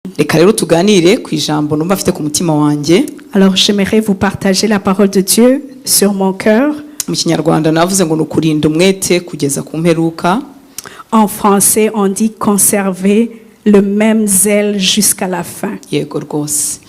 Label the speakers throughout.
Speaker 1: reka rero tuganire ku ijambo numva afite ku mutima wanjye.
Speaker 2: Alors j'aimerais vous partager la parole de Dieu sur mon cœur.
Speaker 1: Mu Kinyarwanda navuze ngo nukurinda umwete kugeza ku mperuka.
Speaker 2: En français on dit conserver le même zèle jusqu'à la fin.
Speaker 1: Yego rwose.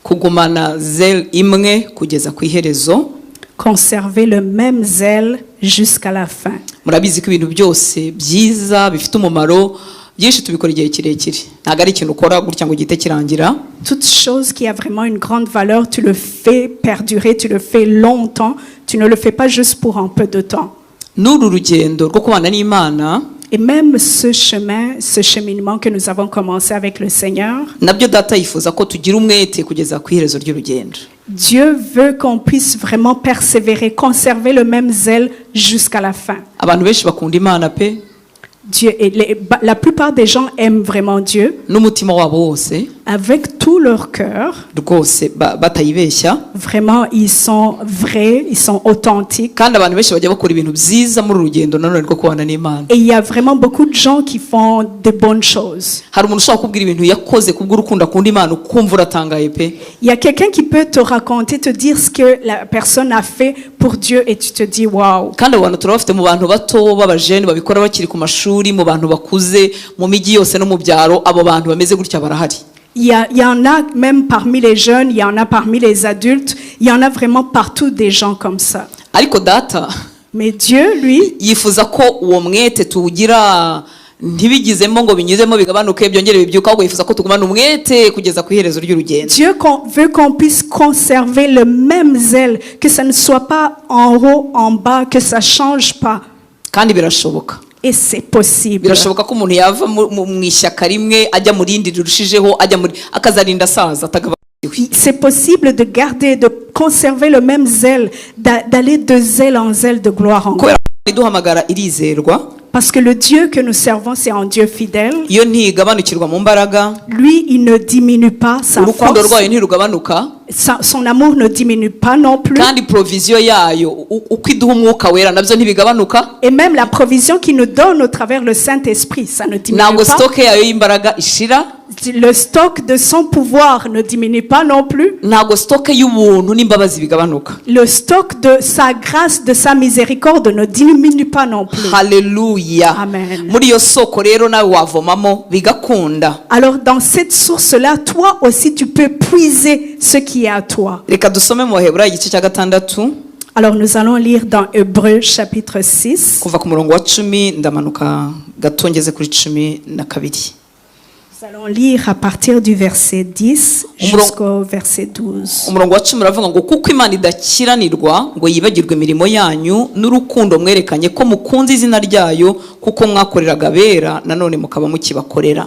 Speaker 1: Kugumana zèle imwe kugeza ku iherezo.
Speaker 2: Conserver le même zèle jusqu'à la fin.
Speaker 1: Murabizi ko ibintu byose byiza bifite umumaro byinshi tubikora igihe kirekire. Ntago ari ikintu ukora gutya ngo gite kirangira.
Speaker 2: Toute chose qui a vraiment une grande valeur, tu le fais perdurer, tu le fais longtemps, tu ne le fais pas juste pour un peu de temps.
Speaker 1: N'uru rugendo rwo kubana n'Imana.
Speaker 2: Et même ce chemin, ce cheminement que nous avons commencé avec le Seigneur,
Speaker 1: nabyo data yifuza ko tugira umwete kugeza ku iherezo ry'urugendo.
Speaker 2: Dieu veut qu'on puisse vraiment persévérer, conserver le même zèle jusqu'à la fin.
Speaker 1: Abantu benshi bakunda Imana pe.
Speaker 2: Dieu, la plupart des gens aiment vraiment Dieu.
Speaker 1: N'umutima wabo wose.
Speaker 2: Avec tout leur cœur.
Speaker 1: Rwose batayibeshya.
Speaker 2: Vraiment, ils sont vrais, ils sont authentiques.
Speaker 1: Kandi abantu benshi bajya bakora ibintu byiza muri urugendo nanone rwo kubana n'Imana.
Speaker 2: Et il y a vraiment beaucoup de gens qui font de bonnes choses.
Speaker 1: Hari umuntu ushaka kubwira ibintu yakoze kubw'urukundo akunda Imana ukumva uratangaye pe.
Speaker 2: Il y a quelqu'un qui peut te raconter, te dire ce que la personne a fait pour Dieu et tu te dis waouh.
Speaker 1: Kandi abantu turabafite mu bantu bato b'abajene babikora bakiri ku mashuri, mu bantu bakuze, mu migi yose no mu byaro, abo bantu bameze gutya barahari.
Speaker 2: Il y en a même parmi les jeunes, il y en a parmi les adultes, il y en a vraiment partout des gens comme ça.
Speaker 1: Ariko data,
Speaker 2: mais Dieu, lui,
Speaker 1: yifuza ko uwo mwete tuwugira ntibigizemo ngo binyuzemo bigabanuke byongere bibyuka, ahubwo yifuza ko tugumana umwete kugeza ku iherezo ry'urugendo.
Speaker 2: Dieu veut qu'on puisse conserver le même zèle, que ça ne soit pas en haut, en bas, que ça change pas.
Speaker 1: Kandi birashoboka.
Speaker 2: Et c'est possible.
Speaker 1: Birashoboka ko umuntu yava mu ishyaka rimwe ajya mu rindi rirushijeho ajya muri akazarinda asaza atagaba.
Speaker 2: C'est possible de garder, de conserver le même zèle, d'aller de zèle en zèle de gloire en gloire.
Speaker 1: Iduhamagara irizerwa.
Speaker 2: Parce que le Dieu que nous servons, c'est un Dieu fidèle.
Speaker 1: Iyo ntigabanukirwa mu mbaraga.
Speaker 2: Lui, il ne diminue pas sa force.
Speaker 1: Urukundo rwayo ntirugabanuka.
Speaker 2: Son amour ne diminue pas non plus.
Speaker 1: Kandi provision yayo uko iduha umwuka wera nabyo ntibigabanuka.
Speaker 2: Et même la provision qu'il nous donne au travers le Saint-Esprit, ça ne diminue
Speaker 1: Ntabwo
Speaker 2: pas.
Speaker 1: stock yayo y'imbaraga ishira.
Speaker 2: Le stock de son pouvoir ne diminue pas non plus.
Speaker 1: Ntabwo stock y'ubuntu n'imbabazi bigabanuka.
Speaker 2: Le stock de sa grâce, de sa miséricorde ne diminue pas non plus.
Speaker 1: Hallelujah.
Speaker 2: Amen.
Speaker 1: Muri yo soko rero nawe wavomamo bigakunda.
Speaker 2: Alors dans cette source-là, toi aussi tu peux puiser ce qui est à toi.
Speaker 1: Reka dusome mu Baheburayo igice cya 6.
Speaker 2: Alors nous allons lire dans Hébreux chapitre 6.
Speaker 1: Kuva ku murongo wa 10 ndamanuka gato ngeze kuri 12.
Speaker 2: Nous allons lire à partir du verset 10 jusqu'au verset 12.
Speaker 1: Umurongo wa 10 uravuga ngo kuko Imana idakiranirwa ngo yibagirwe imirimo yanyu n'urukundo mwerekanye ko mukunze izina ryayo kuko mwakoreraga bera nanone mukaba mukibakorera.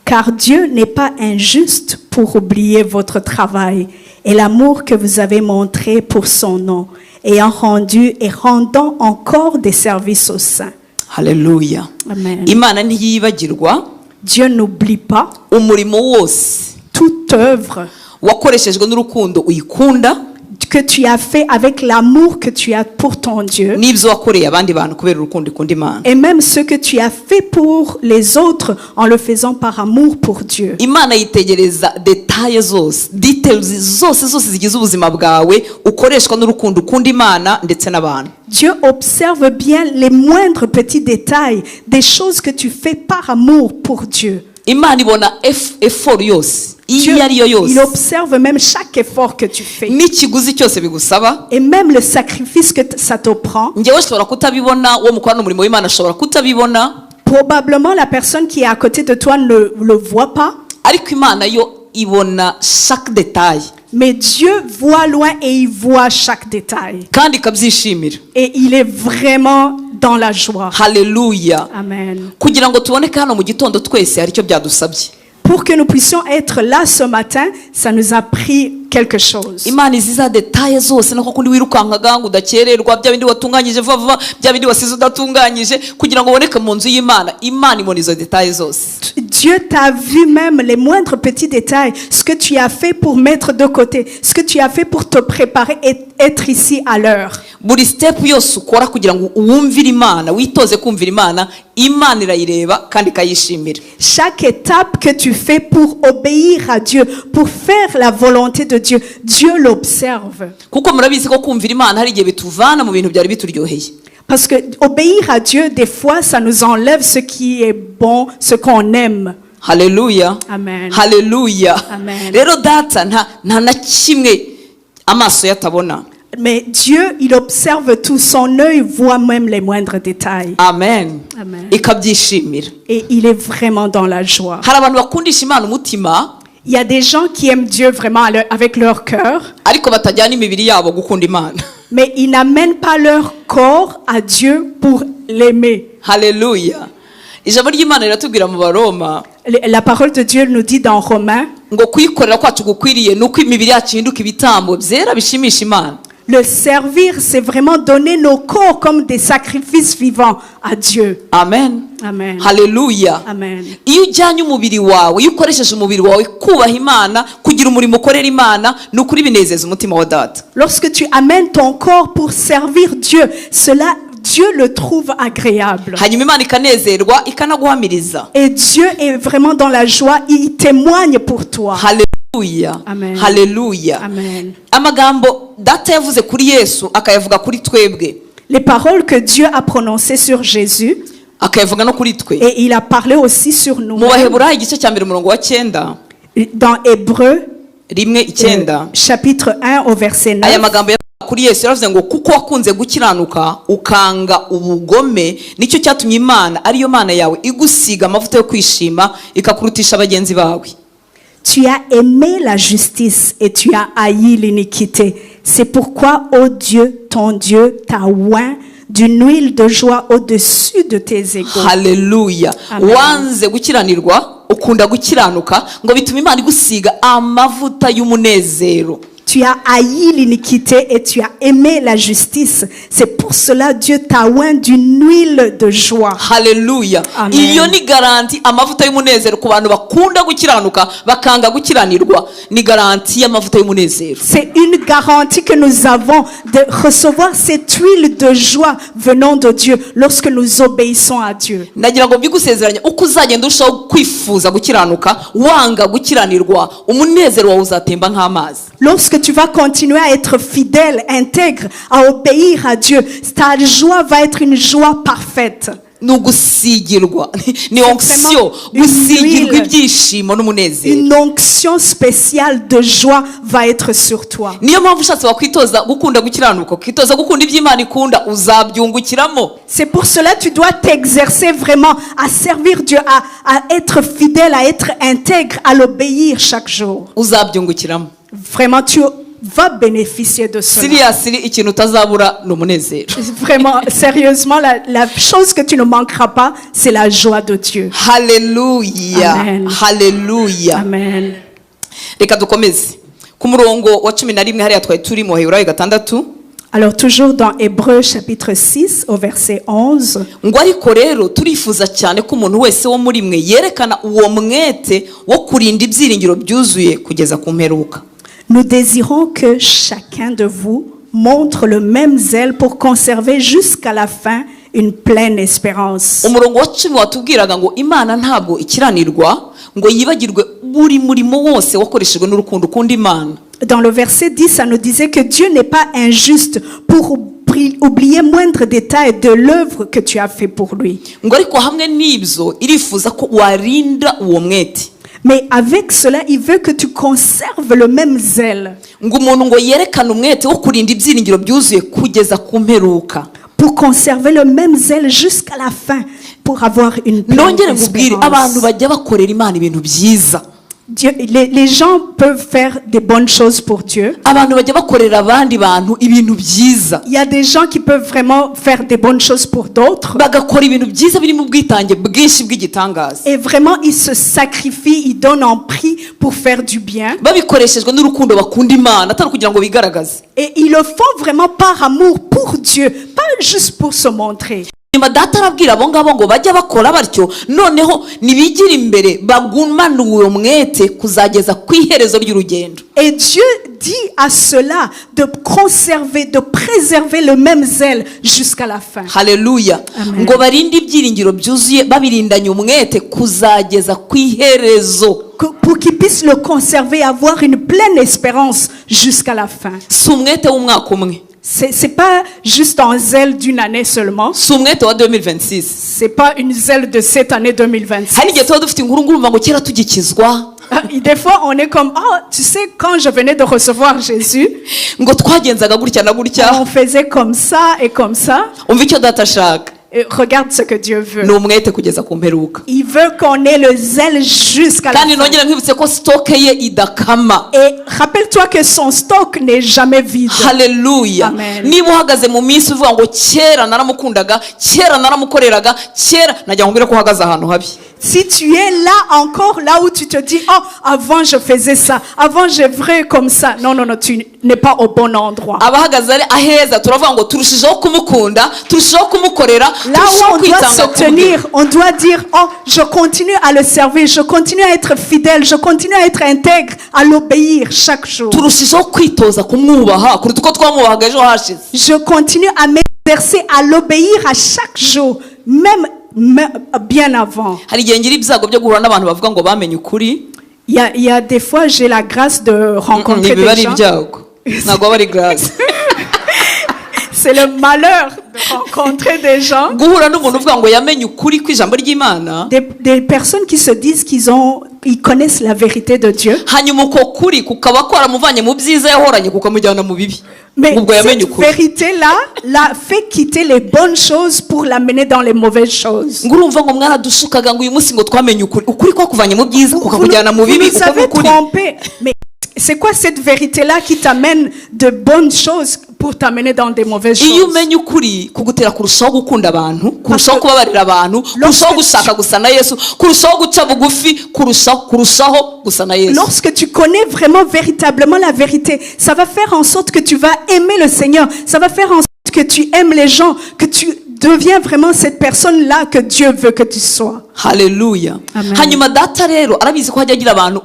Speaker 2: Car Dieu n'est pas injuste pour oublier votre travail et l'amour que vous avez montré pour son nom, ayant rendu et rendant encore des services aux saints.
Speaker 1: Hallelujah.
Speaker 2: Amen.
Speaker 1: Imana ntiyibagirwa.
Speaker 2: Dieu n'oublie pas
Speaker 1: umurimo wose
Speaker 2: toute œuvre
Speaker 1: wakoreshejwe n'urukundo uyikunda
Speaker 2: que tu as fait avec l'amour que tu as pour ton Dieu.
Speaker 1: N'ibyo wakoreye abandi bantu kubera urukundo ikunda Imana.
Speaker 2: Et même ce que tu as fait pour les autres en le faisant par amour pour Dieu.
Speaker 1: Imana yitegereza details zose, details zose zigize ubuzima bwawe ukoreshwa n'urukundo ukunda Imana ndetse n'abantu.
Speaker 2: Dieu observe bien les moindres petits détails des choses que tu fais par amour pour Dieu.
Speaker 1: Imana ibona effort yose.
Speaker 2: Dieu, il observe même chaque effort que tu fais.
Speaker 1: N'ikiguzi cyose bigusaba.
Speaker 2: Et même le sacrifice que ça te prend.
Speaker 1: Njyewe shobora kutabibona wo mukorana umurimo w'Imana shobora kutabibona.
Speaker 2: Probablement la personne qui est à côté de toi ne le voit pas.
Speaker 1: Ariko Imana yo ibona chaque détail.
Speaker 2: Mais Dieu voit loin et il voit chaque détail.
Speaker 1: Kandi kabyishimira.
Speaker 2: Et il est vraiment dans la joie.
Speaker 1: Hallelujah.
Speaker 2: Amen.
Speaker 1: Kugira ngo tuboneke hano mu gitondo twese hari icyo byadusabye.
Speaker 2: Pour que nous puissions être là ce matin, ça nous a pris quelque chose.
Speaker 1: Imana izi za detaye zose nako kundi wirukankaga ngo udakererwa bya bindi watunganyije vuba vuba bya bindi wasize udatunganyije kugira ngo uboneke mu nzu y'Imana. Imana ibona izo detaye zose.
Speaker 2: Dieu t'a vu même les moindres petits détails, ce que tu as fait pour mettre de côté, ce que tu as fait pour te préparer et être ici à l'heure.
Speaker 1: Buri step yose ukora kugira ngo uwumvire Imana, witoze kumvira Imana, Imana irayireba kandi kayishimira.
Speaker 2: Chaque étape que tu fais pour obéir à Dieu, pour faire la volonté de Dieu, Dieu l'observe.
Speaker 1: Kuko murabizi ko kumvira Imana hari igihe bituvana mu bintu byari bituryoheye.
Speaker 2: Parce que obéir à Dieu, des fois, ça nous enlève ce qui est bon, ce qu'on aime.
Speaker 1: Haleluya.
Speaker 2: Amen.
Speaker 1: Haleluya.
Speaker 2: Amen.
Speaker 1: Rero data nta na kimwe amaso yatabona.
Speaker 2: Mais Dieu, il observe tout, son œil voit même les moindres détails.
Speaker 1: Amen.
Speaker 2: Amen.
Speaker 1: Ikabyishimira.
Speaker 2: Et il est vraiment dans la joie.
Speaker 1: Hari abantu bakundisha Imana umutima,
Speaker 2: Il y a des gens qui aiment Dieu vraiment avec leur cœur,
Speaker 1: ariko batajyana imibiri yabo gukunda Imana.
Speaker 2: mais ils n'amènent pas leur corps à Dieu pour l'aimer.
Speaker 1: Haleluya. Ijambo ry'Imana riratubwira mu Baroma
Speaker 2: La parole de Dieu nous dit dans Romains,
Speaker 1: ngo kwikorera kwacu gukwiriye nuko imibiri yacu ihinduka ibitambo byera bishimisha Imana.
Speaker 2: le servir, c'est vraiment donner nos corps comme des sacrifices vivants à Dieu.
Speaker 1: Amen.
Speaker 2: Amen.
Speaker 1: Haleluya.
Speaker 2: Amen.
Speaker 1: Iyo ujyanye umubiri wawe, iyo ukoresheje umubiri wawe kubaha Imana, kugira umurimo ukorera Imana, ni ukuri binezeza umutima wa data.
Speaker 2: Lorsque tu amènes ton corps pour servir Dieu, cela, Dieu le trouve agréable.
Speaker 1: Hanyuma Imana ikanezerwa ikanaguhamiriza.
Speaker 2: Et Dieu est vraiment dans la joie, il témoigne pour toi.
Speaker 1: Haleluya.
Speaker 2: Amen.
Speaker 1: Haleluya.
Speaker 2: Amen.
Speaker 1: Amagambo data yavuze kuri Yesu akayavuga kuri twebwe.
Speaker 2: Les paroles que Dieu a prononcées sur Jésus,
Speaker 1: Akayavuga no kuri twe.
Speaker 2: et il a parlé aussi sur nous.
Speaker 1: Mu Baheburayo igice cya 1 umurongo wa 9.
Speaker 2: Dans Hébreux,
Speaker 1: 1:9.
Speaker 2: chapitre 1 au verset 9.
Speaker 1: Aya magambo kuri Yesu yaravuze ngo kuko wakunze gukiranuka ukanga ubugome nicyo cyatumye Imana ariyo Mana yawe igusiga amavuta yo kwishima ikakurutisha abagenzi bawe.
Speaker 2: Tu as aimé la justice et tu as haï l'iniquité. C'est pourquoi, ô Dieu, ton Dieu, t'a oint d'une huile de joie au-dessus de tes égaux.
Speaker 1: Haleluya.
Speaker 2: Amen.
Speaker 1: Wanze gukiranirwa ukunda gukiranuka ngo bituma Imana igusiga amavuta y'umunezero.
Speaker 2: Tu as haï l'iniquité et tu as aimé la justice. C'est pour cela Dieu t'a oint d'une huile de joie.
Speaker 1: Haleluya.
Speaker 2: Amen.
Speaker 1: Iyo ni garanti amavuta y'umunezero ku bantu bakunda gukiranuka bakanga gukiranirwa, ni garanti y'amavuta y'umunezero.
Speaker 2: C'est une garantie que nous avons de recevoir cette huile de joie venant de Dieu lorsque nous obéissons à Dieu.
Speaker 1: Nagira ngo bigusezeranya uko uzagenda urushaho kwifuza gukiranuka wanga gukiranirwa, umunezero wawe uzatemba nk'amazi.
Speaker 2: Lorsque tu vas continuer à être fidèle, intègre, à obéir à Dieu, ta joie va être une joie parfaite.
Speaker 1: Nugusigirwa ni onction, gusigirwa ibyishimo n'umunezero.
Speaker 2: Une onction spéciale de joie va être sur toi.
Speaker 1: Niyo mpamvu ushatse wakwitoza gukunda gukiranuka, kwitoza gukunda iby'Imana ikunda, uzabyungukiramo.
Speaker 2: C'est pour cela que tu dois t'exercer vraiment à servir Dieu, à être fidèle, à être intègre, à l'obéir chaque jour.
Speaker 1: Uzabyungukiramo.
Speaker 2: Vraiment, tu vas bénéficier de cela.
Speaker 1: Seriously, ikintu utazabura ni umunezero.
Speaker 2: Vraiment, sérieusement, la chose que tu ne manqueras pas, c'est la joie de Dieu.
Speaker 1: Haleluya.
Speaker 2: Amen.
Speaker 1: Haleluya.
Speaker 2: Amen.
Speaker 1: Reka dukomeze ku murongo wa 11 hariya twari turi mu Baheburayo 6.
Speaker 2: Alors, toujours dans Hébreux chapitre 6 au verset 11.
Speaker 1: Ngo ariko rero turifuza cyane ko umuntu wese wo muri mwe yerekana uwo mwete wo kurinda ibyiringiro byuzuye kugeza ku mperuka.
Speaker 2: Nous désirons que chacun de vous montre le même zèle pour conserver jusqu'à la fin une pleine espérance.
Speaker 1: Umurongo wa 10 watubwiraga ngo Imana ntabwo ikiranirwa ngo yibagirwe buri murimo wose wakoreshejwe n'urukundo ukunda Imana.
Speaker 2: Dans le verset 10, ça nous disait que Dieu n'est pas injuste pour oublier moindre détail de l'œuvre que tu as fait pour lui.
Speaker 1: Ngo ariko hamwe n'ibyo irifuza ko warinda uwo mwete.
Speaker 2: Mais avec cela, il veut que tu conserves le même zèle.
Speaker 1: Ngo umuntu ngo yerekane umwete wo kurinda ibyiringiro byuzuye kugeza ku mperuka.
Speaker 2: Pour conserver le même zèle jusqu'à la fin, pour avoir une pleine
Speaker 1: Nongere ngubwire abantu
Speaker 2: espérance.
Speaker 1: bajya bakorera Imana ibintu byiza.
Speaker 2: Dieu, les gens peuvent faire des bonnes choses pour Dieu.
Speaker 1: Abantu bajya bakorera abandi bantu ibintu byiza.
Speaker 2: Il y a des gens qui peuvent vraiment faire des bonnes choses pour d'autres.
Speaker 1: Bagakora ibintu byiza biri mu bwitange bwinshi bw'igitangaza.
Speaker 2: Et vraiment, ils se sacrifient, ils donnent en prix pour faire du bien.
Speaker 1: babikoreshejwe n'urukundo bakunda Imana atari kugira ngo bigaragaze.
Speaker 2: Et ils le font vraiment par amour pour Dieu, pas juste pour se montrer.
Speaker 1: Nyuma data arabwira abo ngabo ngo bajya bakora batyo, noneho nibigira imbere bagumana uwo mwete kuzageza ku iherezo ry'urugendo.
Speaker 2: Et Dieu dit à cela de conserver, de préserver le même zèle jusqu'à la fin.
Speaker 1: Haleluya.
Speaker 2: Amen.
Speaker 1: Ngo barinde ibyiringiro byuzuye babirindanye umwete kuzageza ku iherezo.
Speaker 2: Pour qu'ils puissent le conserver, avoir une pleine espérance jusqu'à la fin.
Speaker 1: Si umwete w'umwaka umwe,
Speaker 2: C'est pas juste un zèle d'une année seulement.
Speaker 1: si umwete wa 2026.
Speaker 2: C'est pas une zèle de cette année 2026.
Speaker 1: Hari igihe tuba dufite inkuru ngurumva ngo kera tugikizwa,
Speaker 2: Et des fois, on est comme, oh, tu sais, quand je venais de recevoir Jésus,
Speaker 1: ngo twagenzaga gutya na gutya.
Speaker 2: on faisait comme ça et comme ça.
Speaker 1: Umva icyo data ashaka,
Speaker 2: Et regarde ce que Dieu veut.
Speaker 1: ni umwete kugeza ku mperuka.
Speaker 2: Il veut qu'on ait le zèle jusqu'à la
Speaker 1: Kandi
Speaker 2: fin.
Speaker 1: nongera nkwibutse ko stoke ye idakama.
Speaker 2: Et rappelle-toi que son stock n'est jamais vide.
Speaker 1: Haleluya.
Speaker 2: Amen.
Speaker 1: Niba uhagaze mu minsi uvuga ngo kera naramukundaga, kera naramukoreraga, kera, najya nkubwira ko uhagaze ahantu habi.
Speaker 2: Si tu es là encore, là où tu te dis, oh, avant je faisais ça, avant j'œuvrais comme ça. Non, non, non, tu n'es pas au bon endroit.
Speaker 1: Abahagaze ari aheza turavuga ngo turushijeho kumukunda, turushijeho kumukorera,
Speaker 2: Là où
Speaker 1: turushijeho
Speaker 2: on doit
Speaker 1: kwitanga
Speaker 2: se
Speaker 1: ku bwe.
Speaker 2: tenir, on doit dire, oh, je continue à le servir, je continue à être fidèle, je continue à être intègre, à l'obéir chaque jour.
Speaker 1: Turushijeho kwitoza kumwubaha kuruta uko twamwubahaga ejo hashize.
Speaker 2: Je continue à m'exercer, à l'obéir à chaque jour, même bien avant.
Speaker 1: Hari igihe ngira ibyago byo guhura n'abantu bavuga ngo bamenye ukuri.
Speaker 2: Il y a des fois, j'ai la grâce de rencontrer
Speaker 1: Biba
Speaker 2: des
Speaker 1: ari
Speaker 2: gens.
Speaker 1: ibyago, ntabwo aba ari grâce.
Speaker 2: C'est le malheur de rencontrer des gens,
Speaker 1: Guhura n'umuntu uvuga ngo yamenye ukuri kw'ijambo ry'Imana,
Speaker 2: des personnes qui se disent ils connaissent la vérité de Dieu.
Speaker 1: hanyuma uko kuri kukaba kwaramuvanye mu byiza yahoranye kukamujyana mu bibi.
Speaker 2: Mais
Speaker 1: Ubwo yamenye
Speaker 2: cette
Speaker 1: ukuri.
Speaker 2: vérité-là l'a fait quitter les bonnes choses pour l'amener dans les mauvaises choses.
Speaker 1: Ngo urumva ngo mwaradushukaga ngo uyu munsi ngo twamenye ukuri. Ukuri kwakuvanye mu byiza kukakujyana mu
Speaker 2: Vous
Speaker 1: bibi,
Speaker 2: nous
Speaker 1: uko
Speaker 2: avez
Speaker 1: n'ukuri.
Speaker 2: trompé. Mais c'est quoi cette vérité-là qui t'amène de bonnes choses pour t'amener dans des mauvaises
Speaker 1: Iyo
Speaker 2: choses?
Speaker 1: umenye ukuri kugutera kurushaho gukunda abantu, kurushaho kubabarira abantu, kurushaho gushaka gusa na Yesu, kurushaho guca bugufi, kurushaho gusa na Yesu.
Speaker 2: Lorsque tu connais vraiment véritablement la vérité, ça va faire en sorte que tu vas aimer le Seigneur. Ça va faire en sorte que tu aimes les gens, que tu deviens vraiment cette personne-là que Dieu veut que tu sois.
Speaker 1: Haleluya.
Speaker 2: Amen.
Speaker 1: Hanyuma data rero arabizi ko hajya agira abantu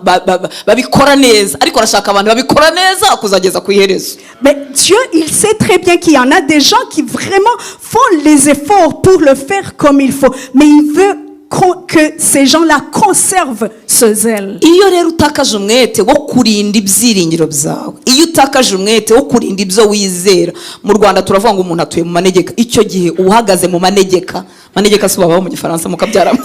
Speaker 1: babikora neza, ariko arashaka abantu babikora neza kuzageza ku iherezo.
Speaker 2: Mais Dieu, il sait très bien qu'il y en a des gens qui vraiment font les efforts pour le faire comme il faut. Mais il veut que ces gens-là conservent ce zèle.
Speaker 1: Iyo rero utakaje umwete wo kurinda ibyiringiro byawe, iyo utakaje umwete wo kurinda ibyo wizera, mu Rwanda turavuga ngo umuntu atuye mu manegeka, icyo gihe uhagaze mu manegeka si babaho mu gifaransa mukabyaramo.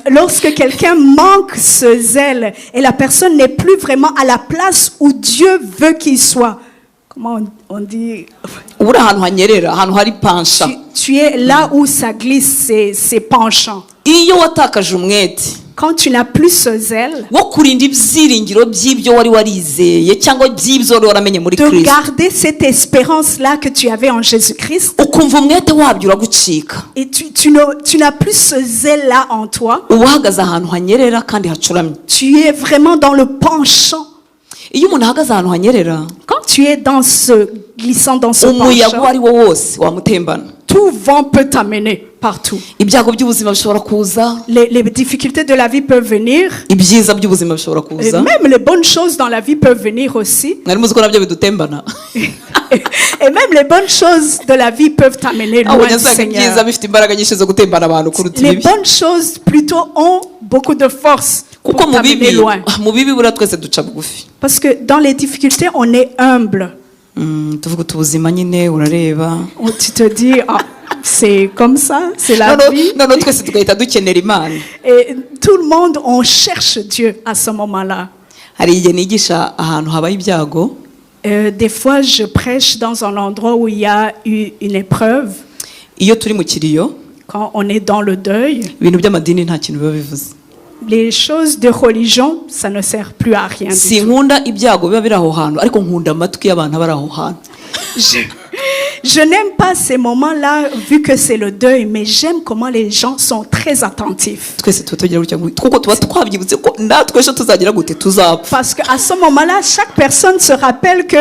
Speaker 2: Lorsque quelqu'un manque ce zèle et la personne n'est plus vraiment à la place où Dieu veut qu'il soit, comment on dit?
Speaker 1: Uri ahantu hanyerera, ahantu hari pansha.
Speaker 2: Tu es là où ça glisse, c'est penchant.
Speaker 1: Iyo watakaje umwete
Speaker 2: Quand tu n'as plus ce zèle,
Speaker 1: wo kurinda ibyiringiro by'ibyo wari warizeye cyangwa by'ibyo wari waramenye muri
Speaker 2: de
Speaker 1: Kristo,
Speaker 2: garder cette espérance-là que tu avais en Jésus-Christ,
Speaker 1: ukumva umwete wabyo uragucika,
Speaker 2: et tu n'as plus ce zèle-là en toi,
Speaker 1: uba uhagaze ahantu hanyerera kandi hacuramye.
Speaker 2: tu es vraiment dans le penchant.
Speaker 1: Iyo umuntu ahagaze ahantu hanyerera,
Speaker 2: Quand tu es dans ce glissant, dans ce
Speaker 1: umuyaga uwo
Speaker 2: penchant,
Speaker 1: ari wo wose wamutembana.
Speaker 2: tout vent peut t'amener partout.
Speaker 1: Ibyago by'ubuzima bishobora kuza,
Speaker 2: Les difficultés de la vie peuvent venir,
Speaker 1: ibyiza by'ubuzima bishobora
Speaker 2: et
Speaker 1: kuza.
Speaker 2: même les bonnes choses dans la vie peuvent venir aussi.
Speaker 1: Mwari muzi ko nabyo bidutembana.
Speaker 2: Et même les bonnes choses de la vie peuvent t'amener loin
Speaker 1: Ahubwo
Speaker 2: du
Speaker 1: nyasanga ibyiza
Speaker 2: Seigneur.
Speaker 1: bifite imbaraga nyinshi zo gutembana abantu kuruta
Speaker 2: Les
Speaker 1: ibibi.
Speaker 2: bonnes choses plutôt ont beaucoup de force pour
Speaker 1: Kuko mu
Speaker 2: t'amener
Speaker 1: bibi,
Speaker 2: loin.
Speaker 1: mu bibi buriya twese duca bugufi.
Speaker 2: Parce que dans les difficultés, on est humble.
Speaker 1: Tuvuga uti ubuzima nyine urareba.
Speaker 2: Tu te dis, ah, c'est comme ça, c'est la vie.
Speaker 1: Noneho twese tugahita dukenera Imana.
Speaker 2: Et tout le monde, on cherche Dieu à ce moment-là.
Speaker 1: Hari igihe nigisha ahantu habaye ibyago,
Speaker 2: Des fois, je prêche dans un endroit où il y a eu une épreuve.
Speaker 1: iyo turi mu kiriyo,
Speaker 2: Quand on est dans le deuil,
Speaker 1: ibintu by'amadini nta kintu biba bivuze.
Speaker 2: les choses de religion, ça ne sert plus à rien du tout.
Speaker 1: Sinkunda ibyago biba biri aho hantu, ariko nkunda amatwi y'abantu bari aho hantu.
Speaker 2: Je n'aime pas ces moments-là, vu que c'est le deuil, mais j'aime comment les gens sont très attentifs.
Speaker 1: twese tuba tugira gutya kuko tuba twabyibutse ko natwe ejo tuzagira gute tuzapfa.
Speaker 2: Parce qu'à ce moment-là, chaque personne se rappelle que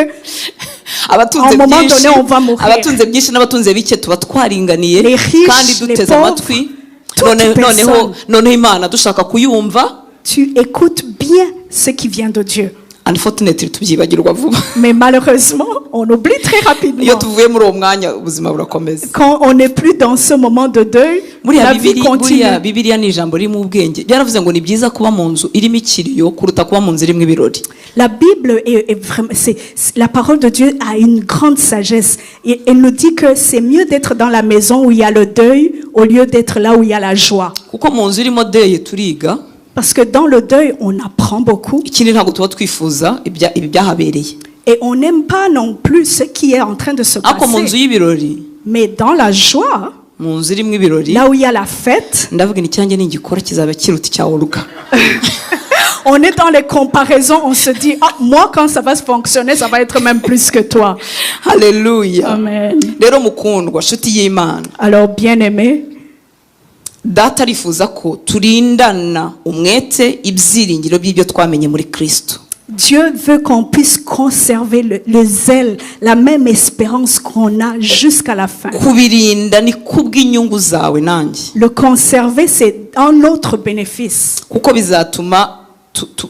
Speaker 1: abatunze
Speaker 2: À un moment
Speaker 1: byinshi
Speaker 2: donné, on va mourir.
Speaker 1: abatunze byinshi n'abatunze bike tuba twaringaniye
Speaker 2: Les riches,
Speaker 1: kandi
Speaker 2: les
Speaker 1: duteze
Speaker 2: pauvres,
Speaker 1: amatwi.
Speaker 2: toute personne.
Speaker 1: noneho imana dushaka kuyumva,
Speaker 2: tu écoutes bien ce qui vient de Dieu.
Speaker 1: unfortunately tubyibagirwa vuba.
Speaker 2: Mais malheureusement, on oublie très
Speaker 1: iyo
Speaker 2: rapidement.
Speaker 1: tuvuye muri uwo mwanya ubuzima burakomeza.
Speaker 2: Quand on n'est plus dans ce moment de deuil, la vie continue.
Speaker 1: Bibiliya ni ijambo ririmo ubwenge. Byaravuze ngo ni byiza kuba mu nzu irimo ikiriyo kuruta kuba mu nzu irimo ibirori.
Speaker 2: La Bible est vraiment, la parole de Dieu a une grande sagesse. Et elle nous dit que c'est mieux d'être dans la maison où il y a le deuil au lieu d'être là où il y a la joie.
Speaker 1: kuko mu nzu irimo deye turiga,
Speaker 2: Parce que dans le deuil, on apprend beaucoup
Speaker 1: ikindi ntabwo tuba twifuza ibi byahabereye.
Speaker 2: et on n'aime pas non plus ce qui est en train de se
Speaker 1: ariko mu nzu
Speaker 2: passer.
Speaker 1: y'ibirori,
Speaker 2: Mais dans la joie,
Speaker 1: mu nzu irimo ibirori,
Speaker 2: là où il y a la fête,
Speaker 1: ndavuga icyanjye ningikora kizaba kiruta icya Olga.
Speaker 2: on est dans les comparaisons, on se dit, ah, moi quand ça va se fonctionner, ça va être même plus que toi.
Speaker 1: Haleluya.
Speaker 2: Amen.
Speaker 1: Rero mukundwa nshuti y'Imana,
Speaker 2: Alors bien aimé,
Speaker 1: data arifuza ko turindana umwete ibyiringiro by'ibyo twamenye muri Kristo.
Speaker 2: Dieu veut qu'on puisse conserver le zèle, la même espérance qu'on a jusqu'à la fin.
Speaker 1: Kubirinda ni kubw'inyungu zawe nanjye,
Speaker 2: Le conserver, c'est un autre bénéfice.
Speaker 1: kuko bizatuma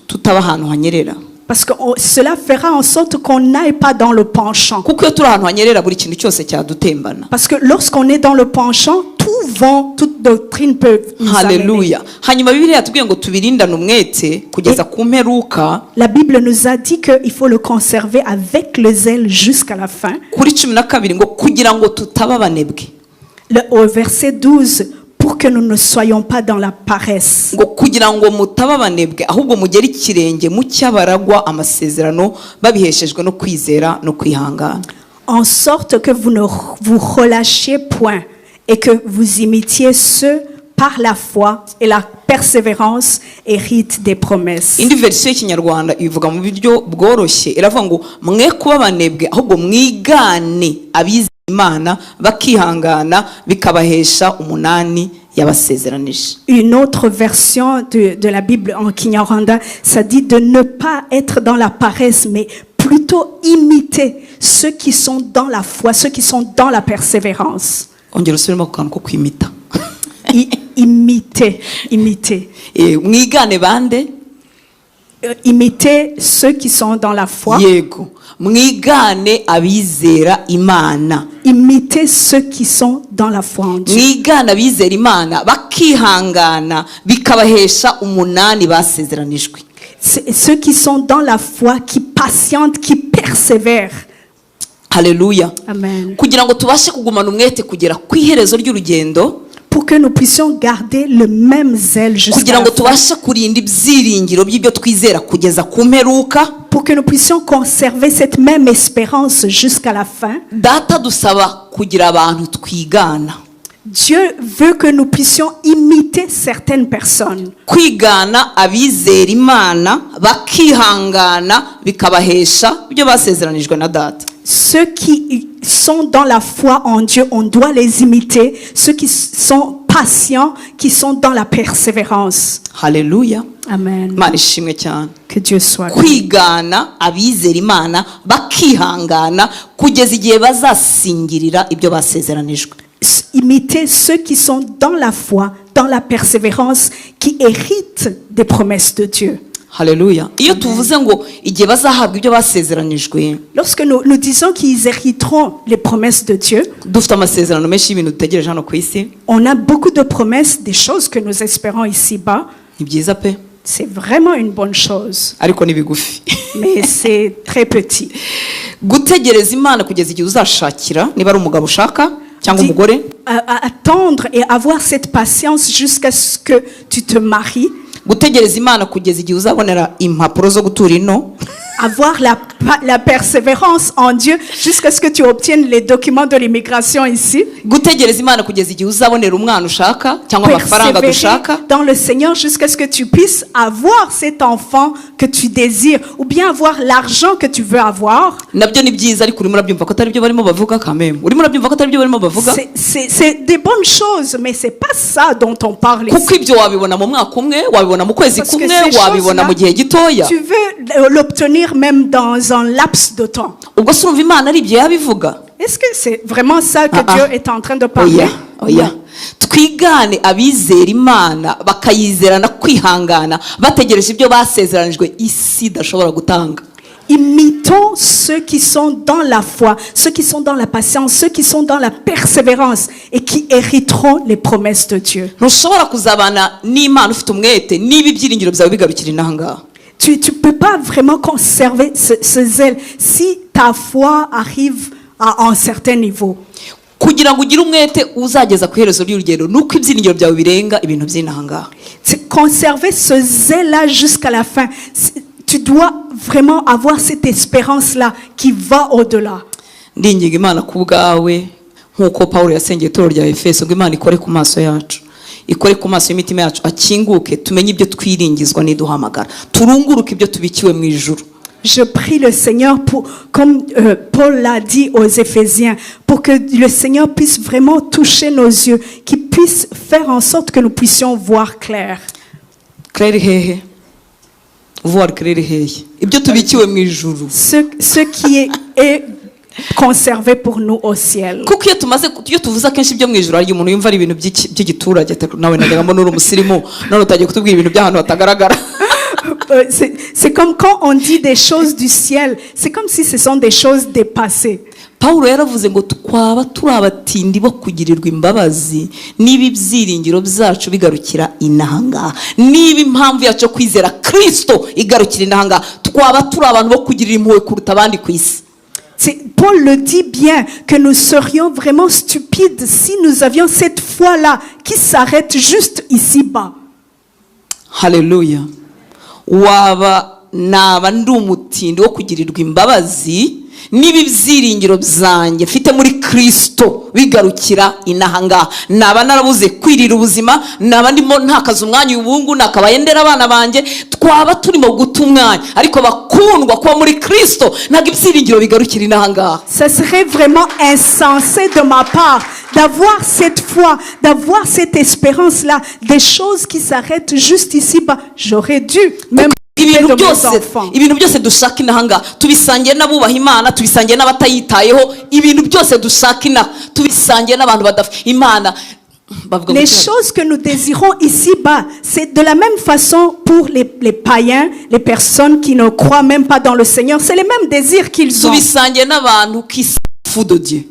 Speaker 1: tutaba ahantu hanyerera.
Speaker 2: Parce que cela fera en sorte qu'on n'aille pas dans le penchant.
Speaker 1: kuko iyo turi ahantu hanyerera buri kintu cyose cyadutembana.
Speaker 2: Parce que lorsqu'on est dans le penchant, tout vent, toute doctrine peut nous amener.
Speaker 1: Haleluya. Hanyuma Bibiliya yatubwiye ngo tubirindane umwete kugeza ku mperuka.
Speaker 2: La Bible nous a dit qu'il faut le conserver avec le zèle jusqu'à la fin.
Speaker 1: Kuri 12 ngo kugira ngo tutaba abanebwe.
Speaker 2: Au verset 12, pour que nous ne soyons pas dans la paresse.
Speaker 1: Ngo kugira ngo mutaba abanebwe ahubwo mugere ikirenge mu cyabaragwa amasezerano babiheshejwe no kwizera no kwihangana.
Speaker 2: En sorte que vous ne vous relâchiez point et que vous imitiez ceux par la foi et la persévérance héritent des promesses.
Speaker 1: Indi version y'ikinyarwanda ivuga mu buryo bworoshye, iravuga ngo mwe kuba abanebwe ahubwo mwigane abize Imana bakihangana bikabahesha umunani yabasezeranije.
Speaker 2: Une autre version de la Bible en Kinyarwanda, ça dit de ne pas être dans la paresse, mais plutôt imiter ceux qui sont dans la foi, ceux qui sont dans la persévérance.
Speaker 1: Ongera usubiremo ku kantu ko kwimita.
Speaker 2: Imiter.
Speaker 1: Mwigane bande?
Speaker 2: Imiter ceux qui sont dans la foi.
Speaker 1: Yego. Mwigane abizera Imana.
Speaker 2: Imiter ceux qui sont dans la foi en Dieu.
Speaker 1: Mwigane abizera Imana bakihangana bikabahesha umunani basezeranijwe.
Speaker 2: Ceux qui sont dans la foi, qui patientent, qui persévèrent.
Speaker 1: Haleluya.
Speaker 2: Amen.
Speaker 1: Kugira ngo tubashe kugumana umwete kugera ku iherezo ry'urugendo,
Speaker 2: pour que nous puissions garder le même zèle jusqu'à
Speaker 1: kugira
Speaker 2: la
Speaker 1: ngo
Speaker 2: fin.
Speaker 1: tubashe kurinda ibyiringiro by'ibyo twizera kugeza ku mperuka,
Speaker 2: Pour que nous puissions conserver cette même espérance jusqu'à la fin.
Speaker 1: data dusaba kugira abantu twigana.
Speaker 2: Dieu veut que nous puissions imiter certaines personnes.
Speaker 1: Kwigana abizera Imana bakihangana bikabahesha ibyo basezeranijwe na data.
Speaker 2: Ceux qui sont dans la foi en Dieu, on doit les imiter. Ceux qui sont patients, qui sont dans la persévérance.
Speaker 1: Haleluya.
Speaker 2: Amen.
Speaker 1: Imana ishimwe cyane.
Speaker 2: Que Dieu soit loué.
Speaker 1: Kwigana abizera Imana bakihangana kugeza igihe bazasingirira ibyo basezeranijwe.
Speaker 2: Imiter ceux qui sont dans la foi, dans la persévérance, qui héritent des promesses de Dieu.
Speaker 1: Haleluya. Iyo tuvuze ngo igihe bazahabwa ibyo basezeranijwe,
Speaker 2: Lorsque nous disons qu'ils hériteront les promesses de Dieu,
Speaker 1: dufite amasezerano menshi y'ibintu dutegereje hano ku isi.
Speaker 2: on a beaucoup de promesses, des choses que nous espérons ici-bas.
Speaker 1: Ni byiza pe,
Speaker 2: C'est vraiment une bonne chose,
Speaker 1: ariko ni bigufi.
Speaker 2: mais c'est très petit.
Speaker 1: Gutegereza Imana kugeza igihe uzashakira, niba ari umugabo ushaka cyangwa umugore,
Speaker 2: À attendre et avoir cette patience jusqu'à ce que tu te maries.
Speaker 1: gutegereza Imana kugeza igihe uzabonera impapuro zo gutura ino.
Speaker 2: avoir la persévérance en Dieu jusqu'à ce que tu obtiennes les documents de l'immigration ici.
Speaker 1: gutegereza imana kugeza igihe uzabonera umwana ushaka cyangwa amafaranga dushaka
Speaker 2: Persévérer dans le Seigneur jusqu'à ce que tu puisses avoir cet enfant que tu désires ou bien avoir l'argent que tu veux avoir.
Speaker 1: nabyo ni byiza ariko urimo urabyumva ko atari byo barimo bavuga kameme urimo urabyumva ko atari byo barimo bavuga
Speaker 2: C'est des bonnes choses, mais c'est pas ça dont on parle
Speaker 1: kuko
Speaker 2: ici.
Speaker 1: ibyo wabibona mu mwaka umwe wabibona mu kwezi
Speaker 2: Parce que
Speaker 1: kumwe
Speaker 2: ces
Speaker 1: wabibona mu gihe gitoya
Speaker 2: tu veux l'obtenir même dans un laps de temps.
Speaker 1: ubwo se urumva imana ari ibyo yabivuga
Speaker 2: Est-ce que c'est vraiment ça que
Speaker 1: Ah,
Speaker 2: Dieu
Speaker 1: ah.
Speaker 2: est en train de parler?
Speaker 1: oya oya twigane abizera imana bakayizerana kwihangana bategereje ibyo basezeranijwe isi idashobora gutanga.
Speaker 2: Imitons ceux qui sont dans la foi, ceux qui sont dans la patience, ceux qui sont dans la persévérance et qui hériteront les promesses de Dieu.
Speaker 1: ntushobora kuzabana n'imana ufite umwete niba ibyiringiro byawe bigarukira inahangaha.
Speaker 2: Tu peux pas vraiment conserver ce zèle si ta foi arrive à un certain niveau.
Speaker 1: kugira ngo ugire umwete uzageza ku iherezo ry'urugendo nuko ibyiringiro byawe birenga ibintu by'inahangaha.
Speaker 2: Conserver ce zèle-là jusqu'à la fin. Tu dois vraiment avoir cette espérance-là qui va au-delà.
Speaker 1: ndinginga imana ku bwawe nk'uko Pawulo yasengeye itorero rya Efeso ngo imana ikore ku maso yacu ikore ku maso y'imitima yacu akinguke tumenye ibyo twiringizwa n'iduhamagara turunguruke ibyo tubikiwe mu ijuru.
Speaker 2: Je prie le Seigneur comme Paul l'a dit aux Éphésiens, pour que le Seigneur puisse vraiment toucher nos yeux, qu'il puisse faire en sorte que nous puissions voir clair.
Speaker 1: claire hehe voir claire hehe ibyo tubikiwe mu ijuru.
Speaker 2: Ce qui est conservé pour nous au ciel.
Speaker 1: kuko iyo tuvuze akenshi ibyo mu ijuru hari umuntu yumva ari ibintu by'igiturage nawe nagamo n'uri umusirimu none utagiye kutubwira ibintu by'ahantu hatagaragara.
Speaker 2: C'est comme quand on dit des choses du ciel, c'est comme si ce sont des choses dépassées.
Speaker 1: Pawulo yaravuze ngo twaba turi abatindi bo kugirirwa imbabazi niba ibyiringiro byacu bigarukira inahangaha niba impamvu yacu yo kwizera Kristo igarukira inahangaha twaba turi abantu bo kugirira impuhwe kuruta abandi ku isi.
Speaker 2: Paul le dit bien que nous serions vraiment stupides si nous avions cette foi-là qui s'arrête juste ici-bas.
Speaker 1: Haleluya. naba ndi umutindi wo kugirirwa imbabazi niba ibyiringiro byanjye mfite muri Kristo bigarukira inahangaha naba narabuze kwirira ubuzima naba ndimo ntakaza umwanya ubungu nakabaye ndera abana banjye twaba turimo guta umwanya ariko bakundwa kuba muri Kristo ntabwo ibyiringiro bigarukira inahangaha.
Speaker 2: Ça serait vraiment insensé de ma part d'avoir cette foi, d'avoir cette espérance-là, des choses qui s'arrêtent juste ici-bas. J'aurais dû même
Speaker 1: ibintu byose dushaka inahangaha tubisangiye n'abubaha Imana tubisangiye n'abatayitayeho ibintu byose dushaka inaha tubisangiye n'abantu badafite Imana.
Speaker 2: Les choses que nous désirons ici-bas, c'est de la même façon pour les païens, les personnes qui ne croient même pas dans le Seigneur, c'est les mêmes désirs qu'ils ont.
Speaker 1: tubisangiye n'abantu qui s'en de Dieu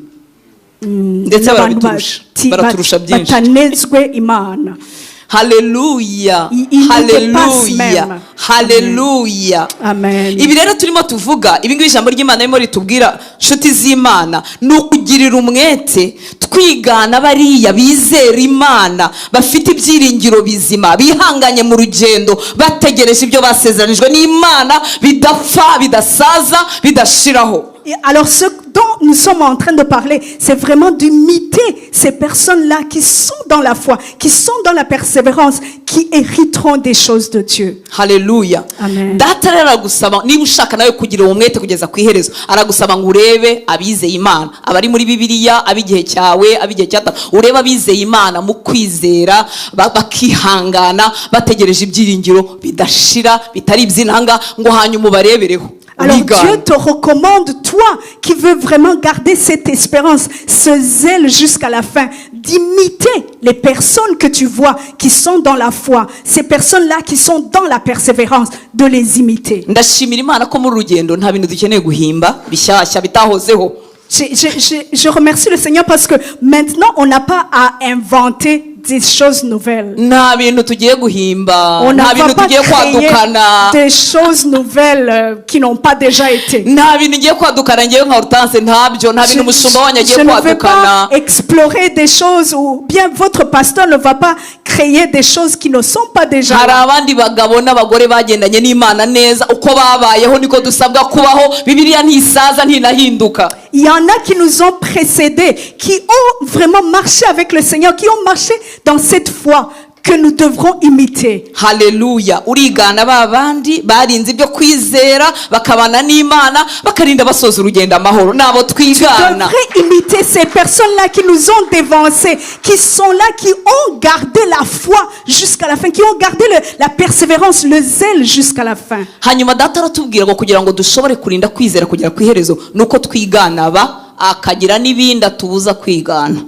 Speaker 1: ndetse baraturusha byinshi.
Speaker 2: batanezwe Imana.
Speaker 1: Haleluya, haleluya, haleluya.
Speaker 2: Amen.
Speaker 1: Ibi rero turimo tuvuga ibi ngibi ijambo ry'Imana ririmo ritubwira nshuti z'Imana ni ukugirira umwete twigana bariya bizera Imana bafite ibyiringiro bizima bihanganye mu rugendo bategereje ibyo basezeranijwe n'Imana bidapfa bidasaza bidashiraho.
Speaker 2: Alors ce dont nous sommes en train de parler, c'est vraiment d'imiter ces personnes-là qui sont dans la foi, qui sont dans la persévérance, qui hériteront des choses de Dieu.
Speaker 1: Haleluya.
Speaker 2: Amen.
Speaker 1: Data rero aragusaba niba ushaka nawe kugira uwo mwete kugeza ku iherezo aragusaba ngo urebe abizeye Imana abari muri Bibiliya abigihe cyawe abigihe cyata urebe abizeye Imana mu kwizera bakihangana bategereje ibyiringiro bidashira bitari iby'inanga ngo hanyuma ubarebereho.
Speaker 2: Alors Dieu te recommande, toi qui veux vraiment garder cette espérance, ce zèle jusqu'à la fin, d'imiter les personnes que tu vois qui sont dans la foi, ces personnes-là qui sont dans la persévérance, de les imiter.
Speaker 1: Ndashimira Imana ko mu rugendo nta bintu dukeneye guhimba bishyashya bitahozeho.
Speaker 2: Je remercie le Seigneur parce que maintenant on n'a pas à inventer des choses nouvelles.
Speaker 1: nta bintu tugiye guhimba,
Speaker 2: On ne
Speaker 1: nta
Speaker 2: va
Speaker 1: bintu
Speaker 2: pas
Speaker 1: tugiye kwadukana,
Speaker 2: créer des choses nouvelles qui n'ont pas déjà été.
Speaker 1: nta bintu ngiye kwadukana ngewe nka Hortense, ntabyo, nta bintu umushumba wanyu agiye
Speaker 2: je ne vais
Speaker 1: kwadukana.
Speaker 2: pas explorer des choses ou bien votre pasteur ne va pas créer des choses qui ne sont pas déjà
Speaker 1: hari
Speaker 2: là.
Speaker 1: abandi bagabo n'abagore bagendanye n'Imana neza, uko babayeho niko dusabwa kubaho. Bibiliya ntisaza ntinahinduka.
Speaker 2: Il y en a qui nous ont précédés, qui ont vraiment marché avec le Seigneur, qui ont marché dans cette foi que nous devrons imiter.
Speaker 1: Haleluya. Urigana ba bandi barinze ibyo kwizera, bakabana n'Imana, bakarinda basoza urugendo amahoro. Nabo
Speaker 2: Tu
Speaker 1: twigana.
Speaker 2: devrais imiter ces personnes-là qui nous ont dévancés, qui sont là, qui ont gardé la foi jusqu'à la fin, qui ont gardé la persévérance, le zèle jusqu'à la fin.
Speaker 1: Hanyuma data aratubwira ngo kugira ngo dushobore kurinda kwizera kugera ku iherezo nuko twigana akagira n'ibindi atubuza kwigana.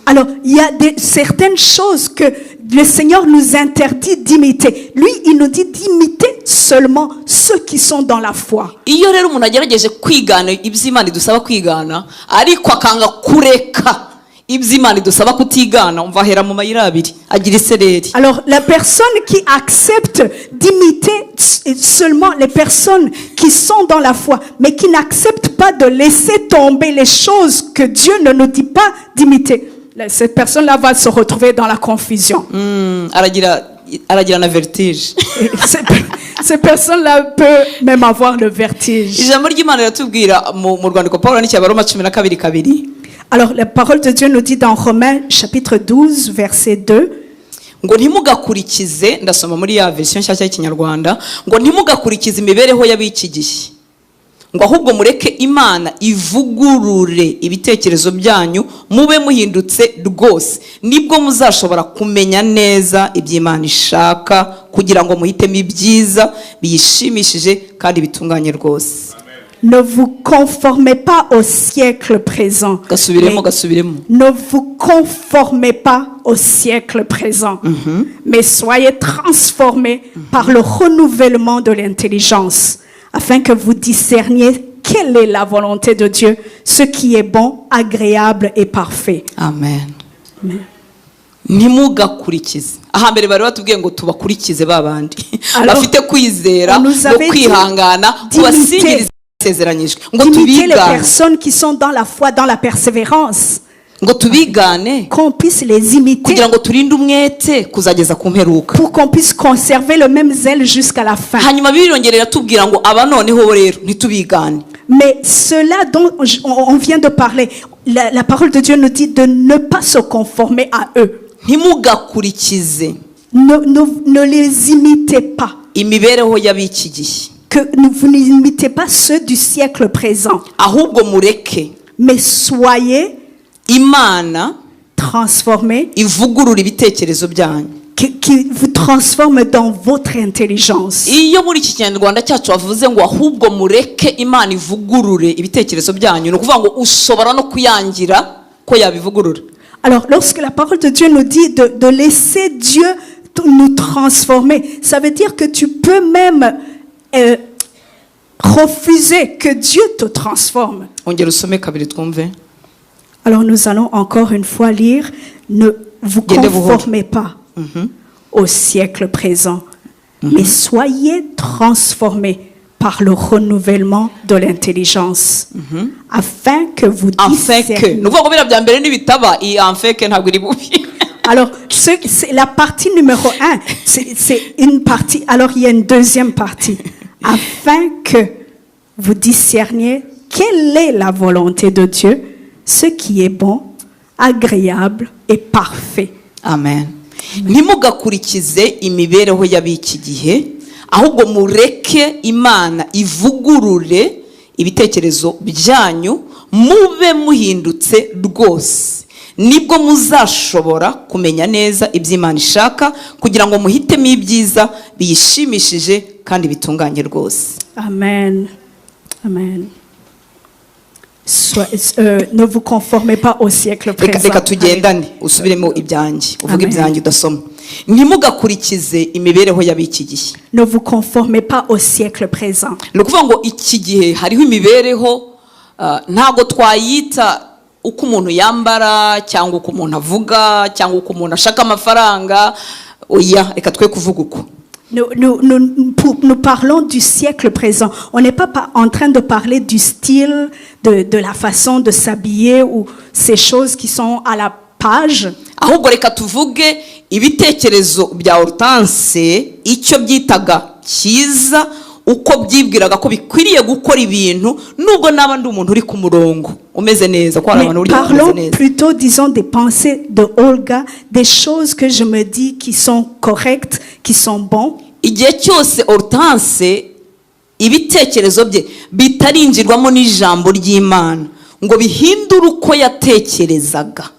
Speaker 2: Alors, il y a certaines choses que le Seigneur nous interdit d'imiter. Lui, il nous dit d'imiter seulement ceux qui sont dans la foi.
Speaker 1: Iyo rero umuntu agerageje kwigana iby'Imana idusaba kwigana ariko akanga kureka iby'Imana idusaba kutigana, umva ahera mu mayira abiri agira isereri.
Speaker 2: Alors, la personne qui accepte d'imiter seulement les personnes qui sont dans la foi, mais qui n'acceptent pas de laisser tomber les choses que Dieu ne nous dit pas d'imiter, cette personne-là va se retrouver dans la confusion.
Speaker 1: Aragira na vertige.
Speaker 2: Et ces personnes-là peuvent même avoir le vertige.
Speaker 1: Ijambo ry'Imana riratubwira mu rwandiko Pawulo n'Abaroma 12:2.
Speaker 2: Alors, la parole de Dieu nous dit dans Romains chapitre 12, verset 2,
Speaker 1: ngo ntimugakurikize, ndasoma muri ya version nshyashya y'Ikinyarwanda, ngo ntimugakurikize imibereho y'ab'iki gihe, ngo ahubwo mureke Imana ivugurure ibitekerezo byanyu, mube muhindutse rwose, nibwo muzashobora kumenya neza iby'Imana ishaka, kugira ngo muhitemo ibyiza biyishimishije kandi bitunganye rwose.
Speaker 2: ne vous conformez pas au siècle présent. Ne vous conformez pas au siècle présent, mais soyez transformés par le renouvellement de l'intelligence, afin que vous discerniez quelle est la volonté de Dieu, ce qui est bon, agréable et parfait.
Speaker 1: Amen.
Speaker 2: Amen.
Speaker 1: Ntimugakurikize. Ahambere bari batubwiye ngo tubakurikize babandi bafite kwizera no kwihangana kubasingiriza isezeranyijwe, ngo
Speaker 2: d'imiter les
Speaker 1: tubigane,
Speaker 2: personnes qui sont dans la foi, dans la persévérance,
Speaker 1: ngo tubigane
Speaker 2: qu'on puisse les imiter
Speaker 1: kugira ngo turinde umwete kuzageza ku mperuka,
Speaker 2: pour qu'on puisse conserver le même zèle jusqu'à la fin.
Speaker 1: hanyuma birongerera tubwira ngo aba noneho rero ntitubigane.
Speaker 2: Mais cela dont on vient de parler, la parole de Dieu nous dit de ne pas se conformer à eux.
Speaker 1: Ntimugakurikize.
Speaker 2: Ne les imitez pas.
Speaker 1: Imibereho y'ab'iki gihe.
Speaker 2: Que vous n'imitez pas ceux du siècle présent.
Speaker 1: Ahubwo mureke
Speaker 2: Mais soyez
Speaker 1: Imana
Speaker 2: transformés,
Speaker 1: ivugurura ibitekerezo byanyu,
Speaker 2: qui vous transforme dans votre intelligence.
Speaker 1: Iyo muri iki Kinyarwanda cyacu bavuze ngo ahubwo mureke Imana ivugurure ibitekerezo byanyu, no kuvuga ngo ushobora no kuyangira ko yabivugurura.
Speaker 2: Alors, lorsque la parole de Dieu nous dit de laisser Dieu nous transformer, ça veut dire que tu peux même refuser que Dieu te transforme.
Speaker 1: Ongera usome kabiri twumve.
Speaker 2: Alors, nous allons encore une fois lire, ne vous conformez pas au siècle présent, mais soyez transformés par le renouvellement de l'intelligence, afin que vous discerniez. Alors, c'est la partie numéro 1. C'est une partie. Alors, il y a une deuxième partie. Afin que vous discerniez quelle est la volonté de Dieu, ce qui est bon, agréable et parfait.
Speaker 1: Amen. Ntimugakurikize imibereho y'ab'iki gihe, ahubwo mureke Imana ivugurure ibitekerezo byanyu, mube muhindutse rwose, nibwo muzashobora kumenya neza iby'Imana ishaka, kugira ngo muhitemo ibyiza biyishimishije kandi bitunganye rwose.
Speaker 2: Amen. Amen. Ne vous conformez pas au siècle présent.
Speaker 1: Reka tugendane usubiremo ibyanjye, uvuge ibyanjye udasoma. Ntimugakurikize imibereho y'ab'iki gihe.
Speaker 2: Ne vous conformez pas au siècle présent.
Speaker 1: Ni ukuvuga ngo iki gihe hariho imibereho ntago twayita uko umuntu yambara cyangwa uko umuntu avuga cyangwa uko umuntu ashaka amafaranga. Oya, reka twe kuvuga uko.
Speaker 2: Nous parlons du siècle présent. On n'est pas en train de parler du style, de la façon de s'habiller ou ces choses qui sont à la page.
Speaker 1: Ahubwo reka tuvuge ibitekerezo bya Hortense icyo byitaga cyiza, uko byibwiraga ko bikwiriye gukora ibintu nubwo naba ndi umuntu uri ku murongo umeze neza ko abantu uri kumeze
Speaker 2: parlons
Speaker 1: neza.
Speaker 2: plutôt, disons, des pensées de Olga, des choses que je me dis qui sont correctes, qui sont bons.
Speaker 1: Igihe cyose Hortense ibitekerezo bye bitarinjirwamo n'ijambo ry'Imana ngo bihindure uko yatekerezaga.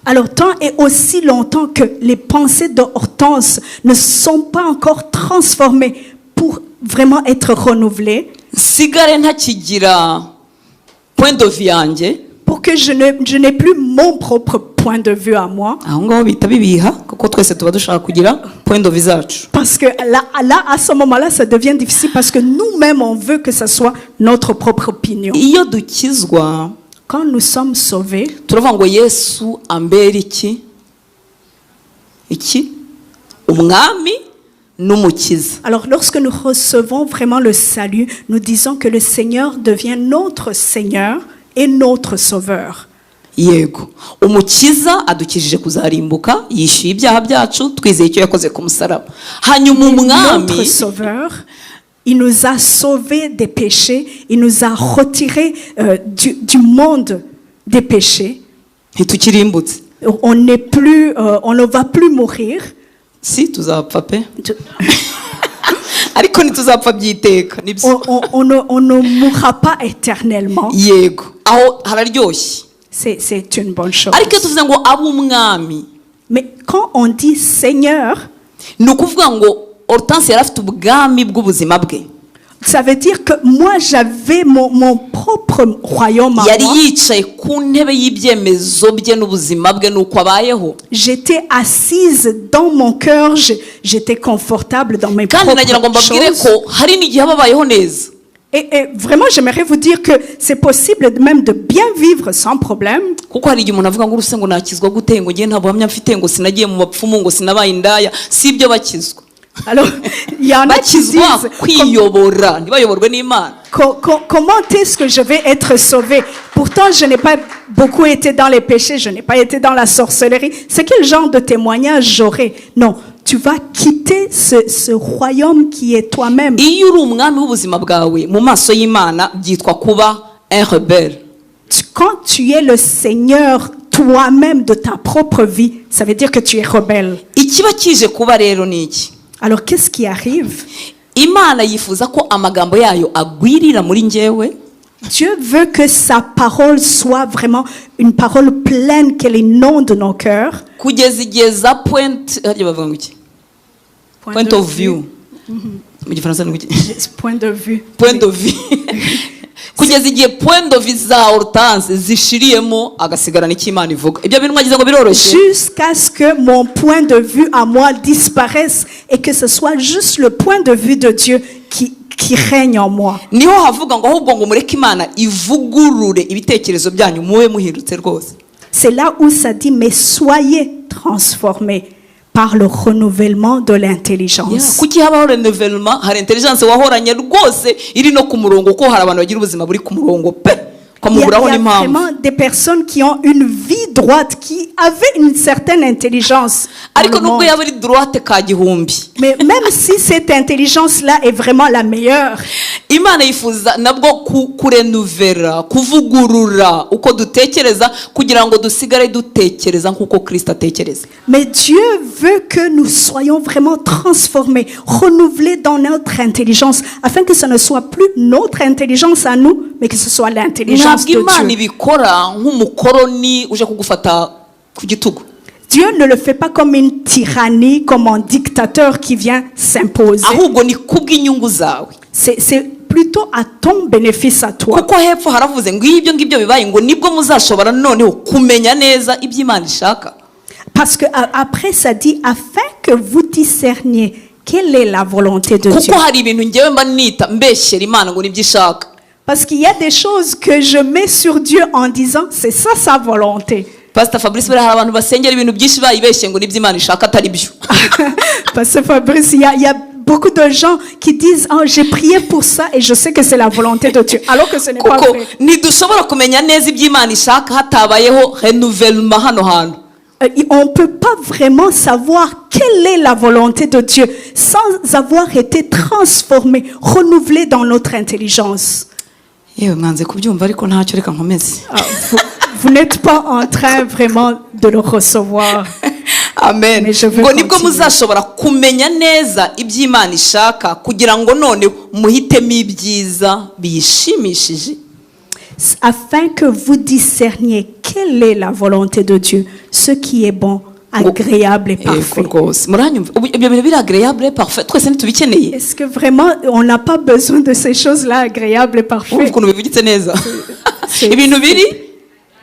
Speaker 2: Alors, tant et aussi longtemps que les pensées de Hortense ne sont pas encore transformées pour vraiment être renouvelées,
Speaker 1: Sigare ntakigira point de vue yanjye,
Speaker 2: pour que je n'ai plus mon propre point de vue à moi,
Speaker 1: aho ngaho bita bibiha kuko twese tuba dushaka kugira point de vue zacu.
Speaker 2: parce que là, à ce moment-là, ça devient difficile parce que nous-mêmes, on veut que ça soit notre propre opinion.
Speaker 1: Iyo dukizwa
Speaker 2: Quand nous sommes sauvés,
Speaker 1: turavuga ngo Yesu ambera iki umwami n'umukiza.
Speaker 2: alors lorsque nous recevons vraiment le salut, nous disons que le Seigneur devient notre Seigneur et notre Sauveur.
Speaker 1: Yego, umukiza adukijije kuzarimbuka, yishyuye ibyaha byacu, twizeye icyo yakoze ku musaraba. Hanyuma
Speaker 2: Notre
Speaker 1: umwami
Speaker 2: Sauveur, il nous a sauvés des péchés, il nous a retirés du monde des péchés.
Speaker 1: ntitukirimbutse.
Speaker 2: On n'est plus, on ne va plus mourir.
Speaker 1: Si tuzapfa pe ariko ntituzapfa byiteka nibyo.
Speaker 2: On ne mourra pas éternellement.
Speaker 1: Yego, aho hararyoshye.
Speaker 2: C'est une bonne chose.
Speaker 1: Ariko iyo tuvuze ngo ab'umwami,
Speaker 2: Mais quand on dit Seigneur,
Speaker 1: ni ukuvuga ngo Hortense yari afite ubwami bw'ubuzima bwe.
Speaker 2: ça veut dire que moi j'avais mon propre royaume à
Speaker 1: Yari
Speaker 2: moi.
Speaker 1: yicaye ku ntebe y'ibyemezo bye n'ubuzima bwe n'uko abayeho.
Speaker 2: J'étais assise dans mon cœur, j'étais confortable dans mes
Speaker 1: Kandi nagira ngo
Speaker 2: propres
Speaker 1: mbabwire
Speaker 2: choses.
Speaker 1: ko hari n'igihe aba abayeho neza.
Speaker 2: Et vraiment, j'aimerais vous dire que c'est possible même de bien vivre sans problème.
Speaker 1: Kuko hari igihe umuntu avuga ngo uruse ngo nakizwa gute ngo ngiye nta buhamya mfite ngo sinagiye mu bapfumu ngo sinabaye indaya. Si ibyo bakizwa.
Speaker 2: Alors, il y en a qui
Speaker 1: Bakizwa
Speaker 2: disent
Speaker 1: kwiyobora ntibayoborwe n'Imana.
Speaker 2: comment est-ce que je vais être sauvé? Pourtant, je n'ai pas beaucoup été dans les péchés, je n'ai pas été dans la sorcellerie. C'est quel genre de témoignage j'aurai? Non, tu vas quitter ce royaume qui est toi-même.
Speaker 1: Iyo uri umwami w'ubuzima bwawe mu maso y'Imana byitwa kuba un rebelle.
Speaker 2: Quand tu es le Seigneur toi-même de ta propre vie, ça veut dire que tu es rebelle.
Speaker 1: Ikiba kije kuba rero ni iki?
Speaker 2: Alors, qu'est-ce qui arrive?
Speaker 1: Imana yifuza ko amagambo yayo agwirira muri njyewe.
Speaker 2: Dieu veut que sa parole soit vraiment une parole pleine, qu'elle inonde nos cœurs.
Speaker 1: Kugeza igihe za point harya bavuga ngo iki? Point of view. Mu gifaransa ni iki?
Speaker 2: Point de vue.
Speaker 1: Point of view. Kugeza igihe point of view za Hortense zishiriyemo agasigara n'icyo Imana ivuga. Ibyo bintu mwagize ngo biroroshye.
Speaker 2: Jusqu'à ce que mon point de vue à moi disparaisse et que ce soit juste le point de vue de Dieu qui règne en moi.
Speaker 1: Niho havuga ngo ahubwo ngo mureke Imana ivugurure ibitekerezo byanyu mube muhindutse rwose.
Speaker 2: C'est là où ça dit, mais soyez transformés par le renouvellement de l'intelligence.
Speaker 1: Kuki habaho renouvellement, hari intelligence wahoranye rwose iri no ku murongo ko hari abantu bagira ubuzima buri ku murongo pe.
Speaker 2: Il y a vraiment des personnes qui ont une vie droite, qui avaient une certaine intelligence.
Speaker 1: Ariko nubwo yaba ari droite ka gihumbi.
Speaker 2: Mais même si cette intelligence-là est vraiment la meilleure,
Speaker 1: Imana yifuza nabwo kurenuvera, kuvugurura uko dutekereza kugira ngo dusigare dutekereza nkuko Kristo atekereza.
Speaker 2: mais Dieu veut que nous soyons vraiment transformés, renouvelés dans notre intelligence, afin que ce ne soit plus notre intelligence à nous, mais que ce soit l'intelligence de
Speaker 1: Imana
Speaker 2: Dieu.
Speaker 1: ibikora nk'umukoroni uje kugufata ku gitugu.
Speaker 2: Dieu ne le fait pas comme une tyrannie, comme un dictateur qui vient s'imposer.
Speaker 1: Ahubwo ni kubw'inyungu zawe.
Speaker 2: C'est plutôt à ton bénéfice à toi.
Speaker 1: Kuko hepfo haravuze ngo iyo ibyo ngibyo bibaye ngo nibwo muzashobora noneho kumenya neza ibyo Imana ishaka.
Speaker 2: Parce que après ça dit, afin que vous discerniez quelle est la volonté de Dieu.
Speaker 1: Kuko hari ibintu ngewe mba nita mbeshyera Imana ngo nibyo ishaka.
Speaker 2: Parce qu'il y a des choses que je mets sur Dieu en disant, c'est ça sa volonté.
Speaker 1: Pastor Fabrice bari hari abantu basengera ibintu byinshi bayibeshye ngo nibyo Imana ishaka atari byo.
Speaker 2: Parce que Fabrice, il y a beaucoup de gens qui disent, oh, j'ai prié pour ça et je sais que c'est la volonté de Dieu. Alors que ce n'est pas
Speaker 1: Kuko
Speaker 2: vrai.
Speaker 1: ntidushobora kumenya neza ibyo Imana ishaka hatabayeho renouvellement hano hantu.
Speaker 2: On ne peut pas vraiment savoir quelle est la volonté de Dieu sans avoir été transformé, renouvelé dans notre intelligence.
Speaker 1: Yewe mwanze kubyumva ariko ntacyo reka nkomeze.
Speaker 2: Vous n'êtes pas en train vraiment de le recevoir.
Speaker 1: Amen.
Speaker 2: Mais je veux
Speaker 1: Ngo nibwo
Speaker 2: continuer.
Speaker 1: muzashobora kumenya neza ibyo Imana ishaka kugira ngo none muhitemo ibyiza biyishimishije.
Speaker 2: Afin que vous discerniez quelle est la volonté de Dieu, ce qui est bon, agréable et parfait.
Speaker 1: Rwose muranyumva ibyo bintu biri agréable parfait twese ntitubikeneye.
Speaker 2: Est-ce que vraiment on n'a pas besoin de ces choses-là agréables et parfait?
Speaker 1: Ukuntu bivugitse neza.
Speaker 2: C'est
Speaker 1: Ibintu biri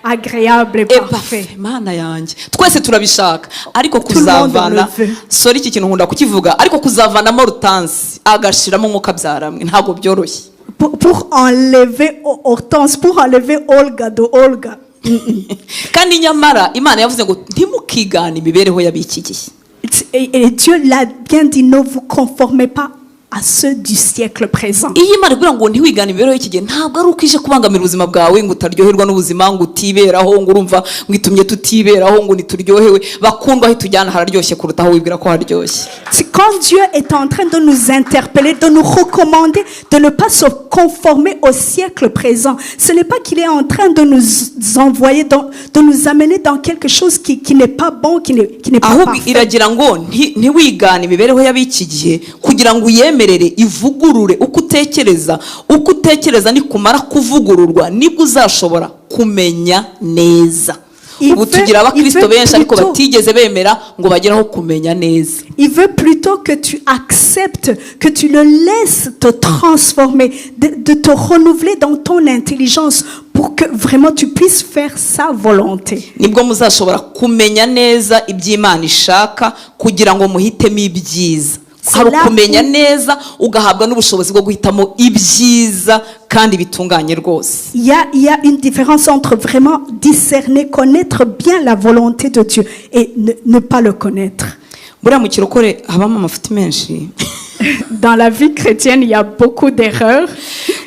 Speaker 2: agréable et parfait.
Speaker 1: Mana yanjye twese turabishaka ariko
Speaker 2: Tout le monde
Speaker 1: kuzavana
Speaker 2: le veut.
Speaker 1: sorry iki kintu nkunda kukivuga ariko kuzavanamo rutansi agashiramo umwuka byaramwe ntabwo byoroshye.
Speaker 2: Pour enlever Hortense, pour enlever Olga de Olga.
Speaker 1: Kandi nyamara Imana yavuze ngo ntimukigane imibereho y'abiki gihe.
Speaker 2: Et Dieu l'a bien dit, ne vous conformez pas à ceux du siècle présent.
Speaker 1: Iyo Imana ivuga ngo ntiwigane imibereho y'iki gihe ntabwo ari uko ije kubangamira ubuzima bwawe ngo utaryoherwa n'ubuzima ngo utiberaho ngo urumva ngo itumye tutiberaho ngo nituryohewe bakundwa aho tujyana hararyoshye kuruta aho wibwira ko haryoshye.
Speaker 2: C'est quand Dieu est en train de nous interpeller, de nous recommander de ne pas se conformer au siècle présent. Ce n'est pas qu'il est en train de nous envoyer, de nous amener dans quelque chose qui n'est pas bon, qui n'est pas
Speaker 1: Ahubwo
Speaker 2: parfait.
Speaker 1: iragira ngo ntiwigane imibereho y'abiki gihe kugira ngo uyemerere ivugurure uko utekereza nikumara kuvugururwa nibwo uzashobora kumenya neza. Ubu tugira abakristo benshi ariko batigeze bemera ngo bageraho kumenya neza.
Speaker 2: Il veut plutôt que tu acceptes, que tu le laisses te transformer, de te renouveler dans ton intelligence pour que vraiment tu puisses faire sa volonté.
Speaker 1: Nibwo muzashobora kumenya neza iby'Imana ishaka kugira ngo muhitemo ibyiza. Hari kumenya neza ugahabwa n'ubushobozi bwo guhitamo ibyiza kandi bitunganye rwose.
Speaker 2: Il y a une différence entre vraiment discerner, connaître bien la volonté de Dieu et ne pas le connaître.
Speaker 1: Buriya mu kirokore habamo amafuti menshi.
Speaker 2: Dans la vie chrétienne, il y a beaucoup d'erreurs.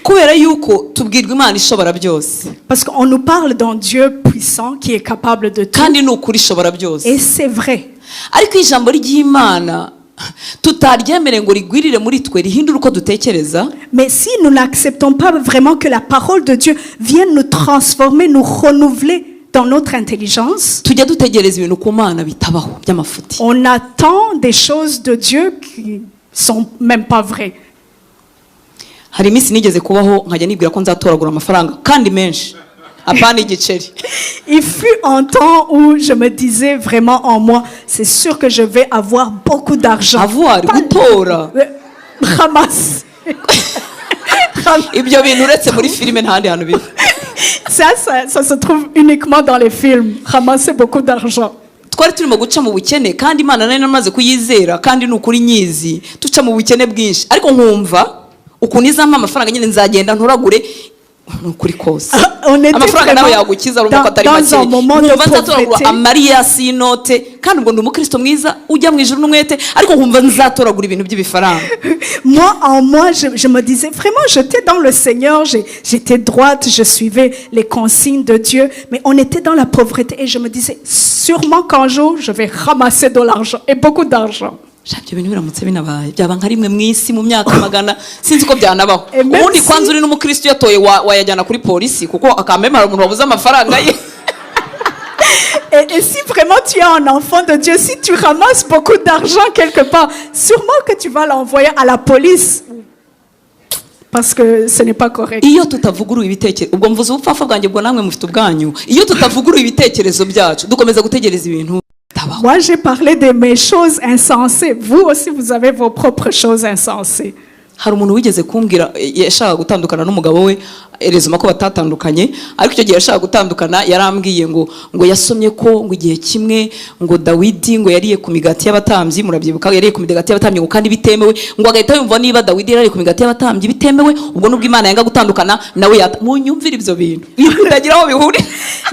Speaker 1: Kubera yuko tubwirwa Imana ishobora byose.
Speaker 2: Parce qu'on nous parle d'un Dieu puissant qui est capable de tout.
Speaker 1: Kandi n'ukuri ishobora byose.
Speaker 2: Et c'est vrai.
Speaker 1: Ariko ijambo ry'Imana tutaryemere ngo rigwirire muri twe rihindura uko dutekereza.
Speaker 2: Mais si nous n'acceptons pas vraiment que la parole de Dieu vienne nous transformer, nous renouveler dans notre intelligence,
Speaker 1: tujya dutegereza ibintu ku Mana bitabaho by'amafuti.
Speaker 2: on attend des choses de Dieu qui sont même pas vraies.
Speaker 1: Hari iminsi nigeze kubaho nkajya nibwira ko nzatoragura amafaranga kandi menshi apana igiceri.
Speaker 2: Il fut un temps où je me disais vraiment en moi, c'est sûr que je vais avoir beaucoup d'argent.
Speaker 1: Avoir gutora
Speaker 2: Ramasse.
Speaker 1: ibyo bintu uretse muri filime ntandi hantu biva.
Speaker 2: Ça se trouve uniquement dans les films. Ramasser beaucoup d'argent.
Speaker 1: Twari turimo guca mu bukene kandi Imana nari namaze kuyizera kandi n'ukuri nyizi tuca mu bukene bwinshi ariko nkumva ukuntu izampa amafaranga nyine nzagenda nturagure n'ukuri kose amafaranga nawe yagukiza urumva ko atari make nkumva nzatoragura amariyasi y'inote kandi ubwo ndi umukristo mwiza ujya mu ijuru n'umwete ariko nkumva nzatoragura ibintu by'ibifaranga.
Speaker 2: Moi, je me disais, vraiment, j'étais dans le Seigneur, j'étais droite, je suivais les consignes de Dieu, mais on était dans la pauvreté et je me disais, sûrement qu'un jour, je vais ramasser de l'argent et beaucoup d'argent.
Speaker 1: Ibyo bintu biramutse binabaye byaba nka rimwe mu isi mu myaka magana sinzi ko byanabaho. Ubundi kwanza uri n'umukristo yatoye wayajyana kuri polisi kuko akamemara umuntu wabuze amafaranga ye.
Speaker 2: Et si vraiment tu es un enfant de Dieu, si tu ramasses beaucoup d'argent quelque part, sûrement que tu vas l'envoyer à la police. Parce que ce n'est pas correct.
Speaker 1: Iyo tutavugurura ibitekerezo ubwo mvuze ubupfafa bwanjye bwo namwe mufite ubwanyu. Iyo tutavugurura ibitekerezo byacu dukomeza gutegereza ibintu.
Speaker 2: Moi, j'ai parlé de mes choses insensées. Vous aussi, vous avez vos propres choses insensées.
Speaker 1: Hari umuntu wigeze kumbwira yashaka gutandukana n'umugabo we erezuma ko batatandukanye, ariko icyo gihe yashaka gutandukana yarambwiye ngo yasomye ko ngo igihe kimwe ngo Dawidi ngo yariye ku migati y'abatambyi, murabyibuka yariye ku migati y'abatambyi ngo kandi bitemewe, ngo agahita yumva niba Dawidi yariye ku migati y'abatambyi bitemewe, ubwo nubwo Imana yanga gutandukana nawe munyumvira ibyo bintu bitagira aho bihuri.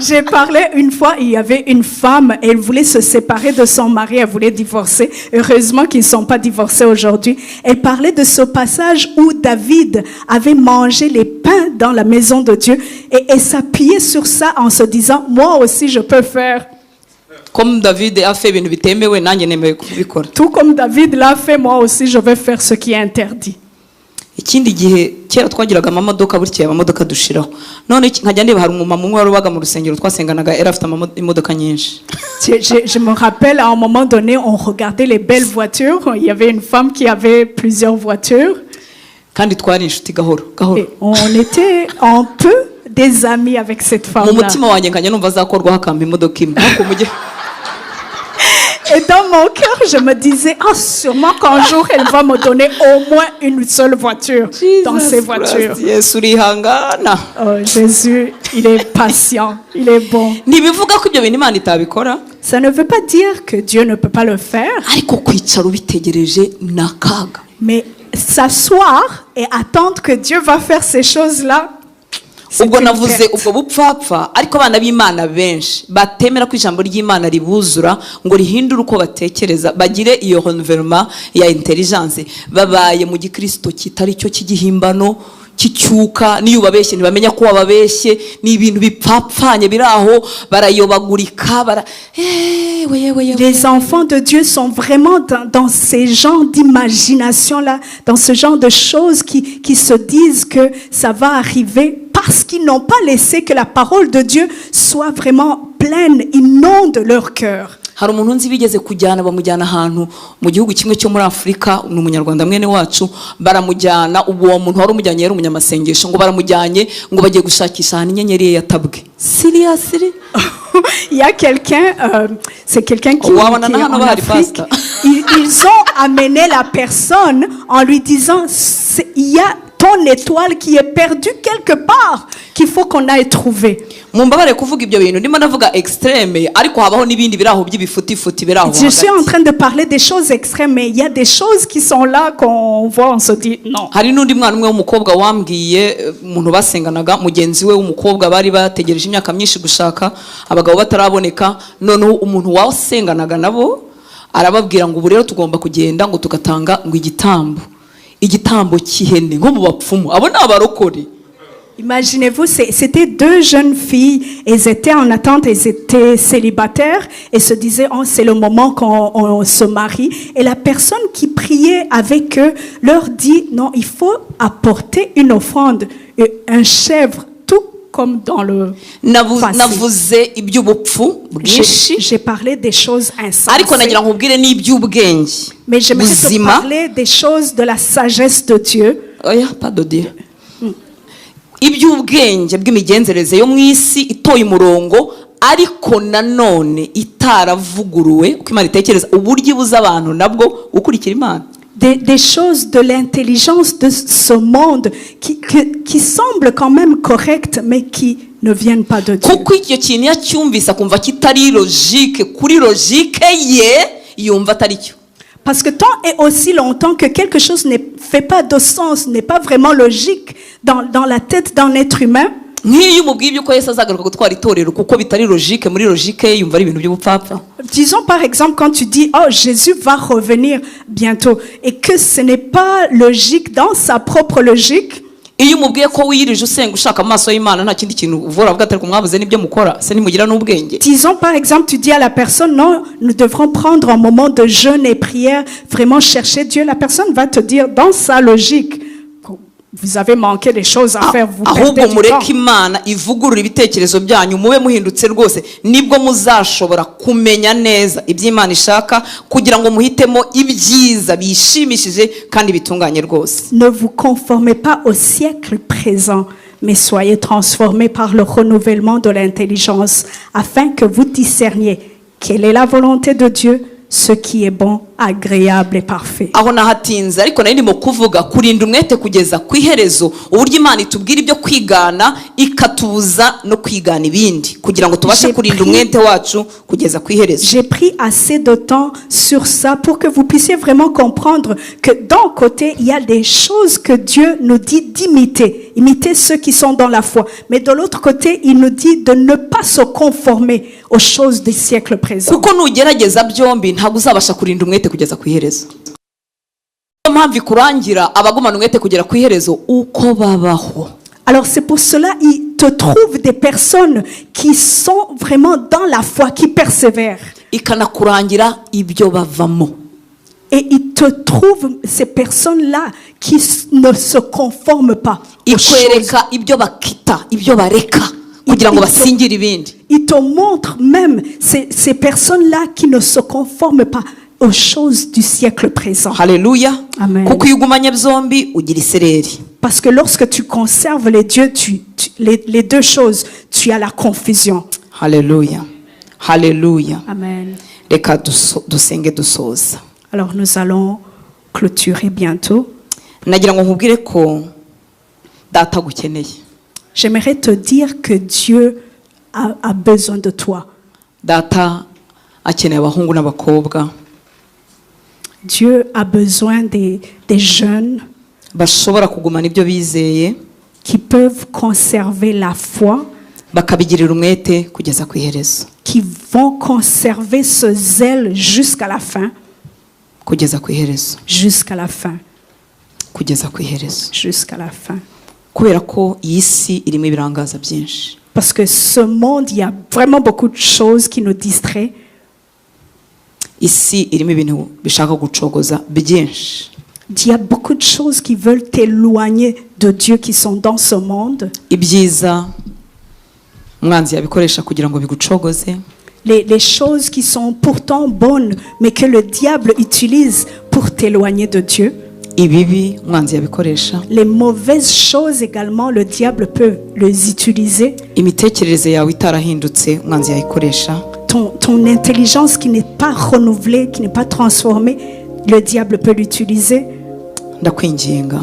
Speaker 2: J'ai parlé une fois, il y avait une femme, elle voulait se séparer de son mari, elle voulait divorcer. Heureusement qu'ils ne sont pas divorcés aujourd'hui. Elle parlait de ce passage où David avait mangé les pains dans la maison de Dieu et s'appuyait sur ça en se disant, moi aussi je peux faire.
Speaker 1: Comme David a fait ibintu bitemewe nanjye nemewe kubikora.
Speaker 2: Tout comme David l'a fait, moi aussi je vais faire ce qui est interdit.
Speaker 1: Ikindi gihe kera twagiraga amamodoka burya amamodoka dushiraho, none nkajya ndeba hari umumama umwe warubaga mu rusengero twasenganaga era afite imodoka nyinshi.
Speaker 2: Je me rappelle à un moment donné on regardait les belles voitures, il y avait une femme qui avait plusieurs voitures.
Speaker 1: Kandi twari inshuti gahoro gahoro.
Speaker 2: On était un peu des amis avec cette femme là.
Speaker 1: Mu mutima wanjye nkajya numva azakorwaho akampa imodoka imwe.
Speaker 2: Et dans mon cœur, je me disais, sûrement qu'un jour, elle va me donner au moins une seule voiture dans ces voitures.
Speaker 1: Oh,
Speaker 2: Jésus, il est patient, il est bon. Ça ne veut pas dire que Dieu ne peut pas le faire. Mais s'asseoir et attendre que Dieu va faire ces choses-là,
Speaker 1: ubwo navuze ubwo bupfapfa, ariko abana b'Imana benshi batemera ko ijambo ry'Imana ribuzura ngo rihindure uko batekereza, bagire iyo renouvellement ya intelligence, babaye mu gikristo kitari cyo cy'igihimbano kicyuka, niyo babeshye ntibamenya ko wababeshye, ni ibintu bipfapfanye biraho barayobagurika
Speaker 2: Les enfants de Dieu sont vraiment dans ces genres d'imagination là, dans ce genre de choses qui se disent que ça va arriver parce qu'ils n'ont pas laissé que la parole de Dieu soit vraiment pleine, inonde leur cœur.
Speaker 1: Hari umuntu nzi bigeze kujyana bamujyana ahantu mu gihugu kimwe cyo muri Afrika, ni umunyarwanda mwene wacu, baramujyana ubwo uwo muntu wari umujyanye yari umunyamasengesho, ngo baramujyanye ngo bagiye gushakisha ahantu inyenyeri ye yatabwe. Seriously?
Speaker 2: Il y a quelqu'un, c'est quelqu'un qui est en Afrique. Ils ont amené la personne en lui disant, il y a ton étoile qui est perdue quelque part qu'il faut qu'on aille trouver.
Speaker 1: Je
Speaker 2: suis en train de parler des choses extrêmes, mais il y a des choses qui sont là qu'on voit, on se dit non.
Speaker 1: Hari n'undi mwana umwe w'umukobwa wambwiye umuntu basenganaga mugenzi we w'umukobwa bari bategereje imyaka myinshi gushaka abagabo bataraboneka, noneho umuntu wasenganaga nabo arababwira ngo ubu rero tugomba kugenda ngo tugatanga ngo igitambo cy'ihene nko mu bapfumu. Abo ni abarokore.
Speaker 2: Imaginez-vous, c'était deux jeunes filles, elles étaient en attente, elles étaient célibataires et se disaient, c'est le moment qu'on se marie. Et la personne qui priait avec eux leur dit, non, il faut apporter une offrande, un chèvre, tout comme dans le passé. J'ai parlé des choses insensées. Mais j'aimerais te parler des choses de la sagesse de Dieu.
Speaker 1: Oh, pas de Dieu. Iby'ubwenge bw'imigenzereze yo mu isi itoye umurongo, ariko nanone itaravuguruwe uko Imana itekereza, uburyo ibuza abantu nabwo gukurikira Imana.
Speaker 2: Des choses de l'intelligence de ce monde qui semblent quand même correctes mais qui ne viennent pas de Dieu.
Speaker 1: Kuko icyo kintu yacyumvise akumva kitari logique kuri logique ye, yumva atari cyo.
Speaker 2: Parce que tant et aussi longtemps que quelque chose ne fait pas de sens, n'est pas vraiment logique dans la tête d'un être humain. Disons par exemple quand tu dis Jésus va revenir bientôt et que ce n'est pas logique dans sa propre logique. Disons par exemple, tu dis à la personne, non, nous devrons prendre un moment de jeûne et prière, vraiment chercher Dieu. La personne va te dire, dans sa logique, vous avez manqué des choses à faire, vous perdez du temps. Ne vous conformez pas au siècle présent, mais soyez transformés par le renouvellement de l'intelligence, afin que vous discerniez quelle est la volonté de Dieu, ce qui est bon, agréable et parfait.
Speaker 1: aho nahatinze ariko nari ndimo kuvuga kurinda umwete kugeza ku iherezo, uburyo Imana itubwira ibyo kwigana ikatubuza no kwigana ibindi kugira ngo tubashe kurinda umwete wacu kugeza ku iherezo.
Speaker 2: J'ai pris assez de temps sur ça pour que vous puissiez vraiment comprendre que d'un côté, il y a des choses que Dieu nous dit d'imiter, imiter ceux qui sont dans la foi. Mais de l'autre côté, il nous dit de ne pas se conformer aux choses des siècles présents.
Speaker 1: kuko nugerageza byombi ntabwo uzabasha kurinda umwete kugeza ku iherezo. Niyo mpamvu ikurangira abagumana umwete kugera ku iherezo uko babaho.
Speaker 2: Alors c'est pour cela il te trouve des personnes qui sont vraiment dans la foi, qui persévèrent.
Speaker 1: Ikanakurangira ibyo bavamo.
Speaker 2: Et il te trouve ces personnes-là qui ne se conforment pas aux choses.
Speaker 1: Ikwereka ibyo bakita, ibyo bareka kugira ngo basingire ibindi.
Speaker 2: Il te montre même ces personnes-là qui ne se conforment pas aux choses du siècle présent.
Speaker 1: Haleluya.
Speaker 2: Amen.
Speaker 1: Kuko iyo ugumanye byombi ugira isereri.
Speaker 2: Parce que lorsque tu conserves les dieux, les deux choses, tu as la confusion.
Speaker 1: Haleluya. Haleluya.
Speaker 2: Amen.
Speaker 1: Reka dusenge dusoza.
Speaker 2: Alors nous allons clôturer bientôt.
Speaker 1: Nagira ngo nkubwire ko data gukeneye.
Speaker 2: J'aimerais te dire que Dieu a besoin de toi.
Speaker 1: Data akeneye abahungu n'abakobwa.
Speaker 2: Dieu a besoin des jeunes
Speaker 1: bashobora kugumana ibyo bizeye,
Speaker 2: qui peuvent conserver la foi,
Speaker 1: bakabigirira umwete kugeza ku iherezo.
Speaker 2: qui vont conserver ce zèle jusqu'à la fin.
Speaker 1: Kugeza ku iherezo.
Speaker 2: Jusqu'à la fin.
Speaker 1: Kugeza ku iherezo.
Speaker 2: Jusqu'à la fin.
Speaker 1: Kubera ko iyi si irimo ibirangaza byinshi.
Speaker 2: Parce que ce monde, il y a vraiment beaucoup de choses qui nous distraient.
Speaker 1: Isi irimo ibintu bishaka gucogoza byinshi.
Speaker 2: Il y a beaucoup de choses qui veulent t'éloigner de Dieu qui sont dans ce monde.
Speaker 1: Ibyiza umwanzi yabikoresha kugira ngo bigucogoze.
Speaker 2: Les choses qui sont pourtant bonnes, mais que le diable utilise pour t'éloigner de Dieu.
Speaker 1: Ibibi umwanzi yabikoresha.
Speaker 2: Les mauvaises choses également, le diable peut les utiliser.
Speaker 1: Imitekerereze yawe itarahindutse umwanzi yayikoresha.
Speaker 2: Ton intelligence qui n'est pas renouvelée, qui n'est pas transformée, le diable peut l'utiliser.
Speaker 1: Ndakwinginga.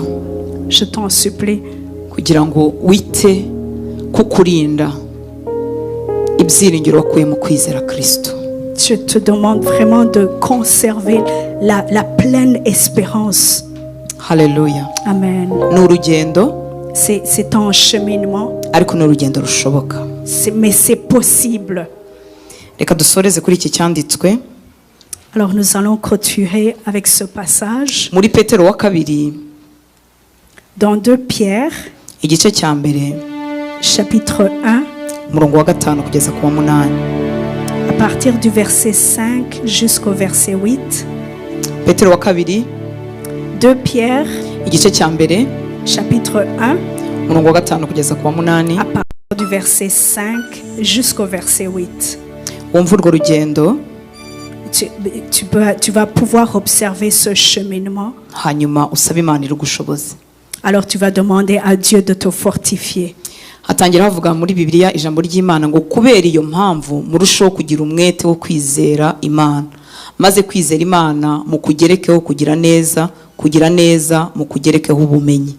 Speaker 2: Je t'en supplie.
Speaker 1: Kugira ngo wite kukurinda ibyiringiro wakuye mu kwizera Kristo.
Speaker 2: Je te demande vraiment de conserver la pleine espérance.
Speaker 1: Haleluya.
Speaker 2: Amen.
Speaker 1: Ni urugendo.
Speaker 2: C'est un cheminement.
Speaker 1: Ariko ni urugendo rushoboka.
Speaker 2: Mais c'est possible.
Speaker 1: Reka dusoreze kuri iki cyanditswe.
Speaker 2: Alors nous allons clôturer avec ce passage.
Speaker 1: Muri Petero wa kabiri.
Speaker 2: Dans 2 Pierre.
Speaker 1: Igice cya mbere.
Speaker 2: Chapitre 1.
Speaker 1: Murongo wa 5 kugeza ku wa 8.
Speaker 2: À partir du verset 5 jusqu'au verset 8.
Speaker 1: Petero wa kabiri.
Speaker 2: 2 Pierre.
Speaker 1: Igice cya mbere.
Speaker 2: Chapitre 1.
Speaker 1: Murongo wa 5 kugeza ku wa 8.
Speaker 2: À partir du verset 5 jusqu'au verset 8.
Speaker 1: Wumva urwo rugendo.
Speaker 2: Tu vas pouvoir observer ce cheminement.
Speaker 1: Hanyuma usabe Imana irugushoboze.
Speaker 2: Alors tu vas demander à Dieu de te fortifier.
Speaker 1: Hatangira havuga muri Bibiliya ijambo ry'Imana ngo kubera iyo mpamvu murushaho kugira umwete wo kwizera Imana, maze kwizera Imana mu kugerekeho kugira neza mu kugerekeho ubumenyi.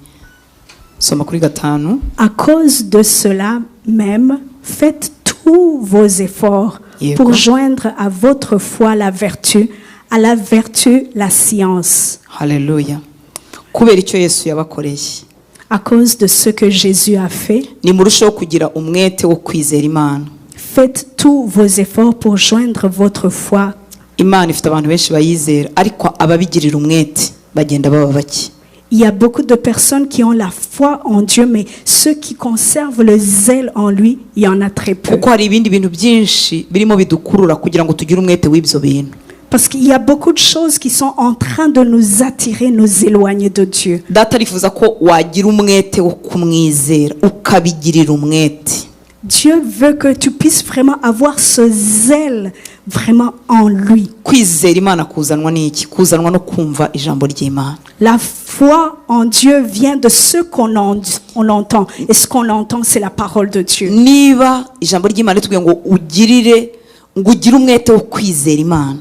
Speaker 1: Soma kuri 5.
Speaker 2: À cause de cela même, faites tous vos efforts pour joindre à votre foi la vertu, à la vertu la science.
Speaker 1: Haleluya. Kubera icyo Yesu yabakoreye.
Speaker 2: À cause de ce que Jésus a fait,
Speaker 1: ni murushaho kugira umwete wo kwizera Imana.
Speaker 2: Faites tous vos efforts pour joindre votre foi.
Speaker 1: Imana ifite abantu benshi bayizera ariko ababigirira umwete bagenda baba baki.
Speaker 2: Il y a beaucoup de personnes qui ont la foi en Dieu, mais ceux qui conservent le zèle en lui, il y en a très peu.
Speaker 1: Kuko hari ibindi bintu byinshi birimo bidukurura kugira ngo tugire umwete w'ibyo bintu.
Speaker 2: Parce qu'il y a beaucoup de choses qui sont en train de nous attirer, nous éloigner de Dieu.
Speaker 1: Data arifuza ko wagira umwete wo kumwizera ukabigirira umwete.
Speaker 2: Dieu veut que tu puisses vraiment avoir ce zèle vraiment en lui.
Speaker 1: Kwizera Imana kuzanwa n'iki? Kuzanwa no kumva ijambo ry'Imana.
Speaker 2: La foi en Dieu vient de ce qu'on entend. Et ce qu'on entend, c'est la parole de Dieu.
Speaker 1: Niba ijambo ry'Imana ritubwiye ngo ugire umwete wo kwizera Imana.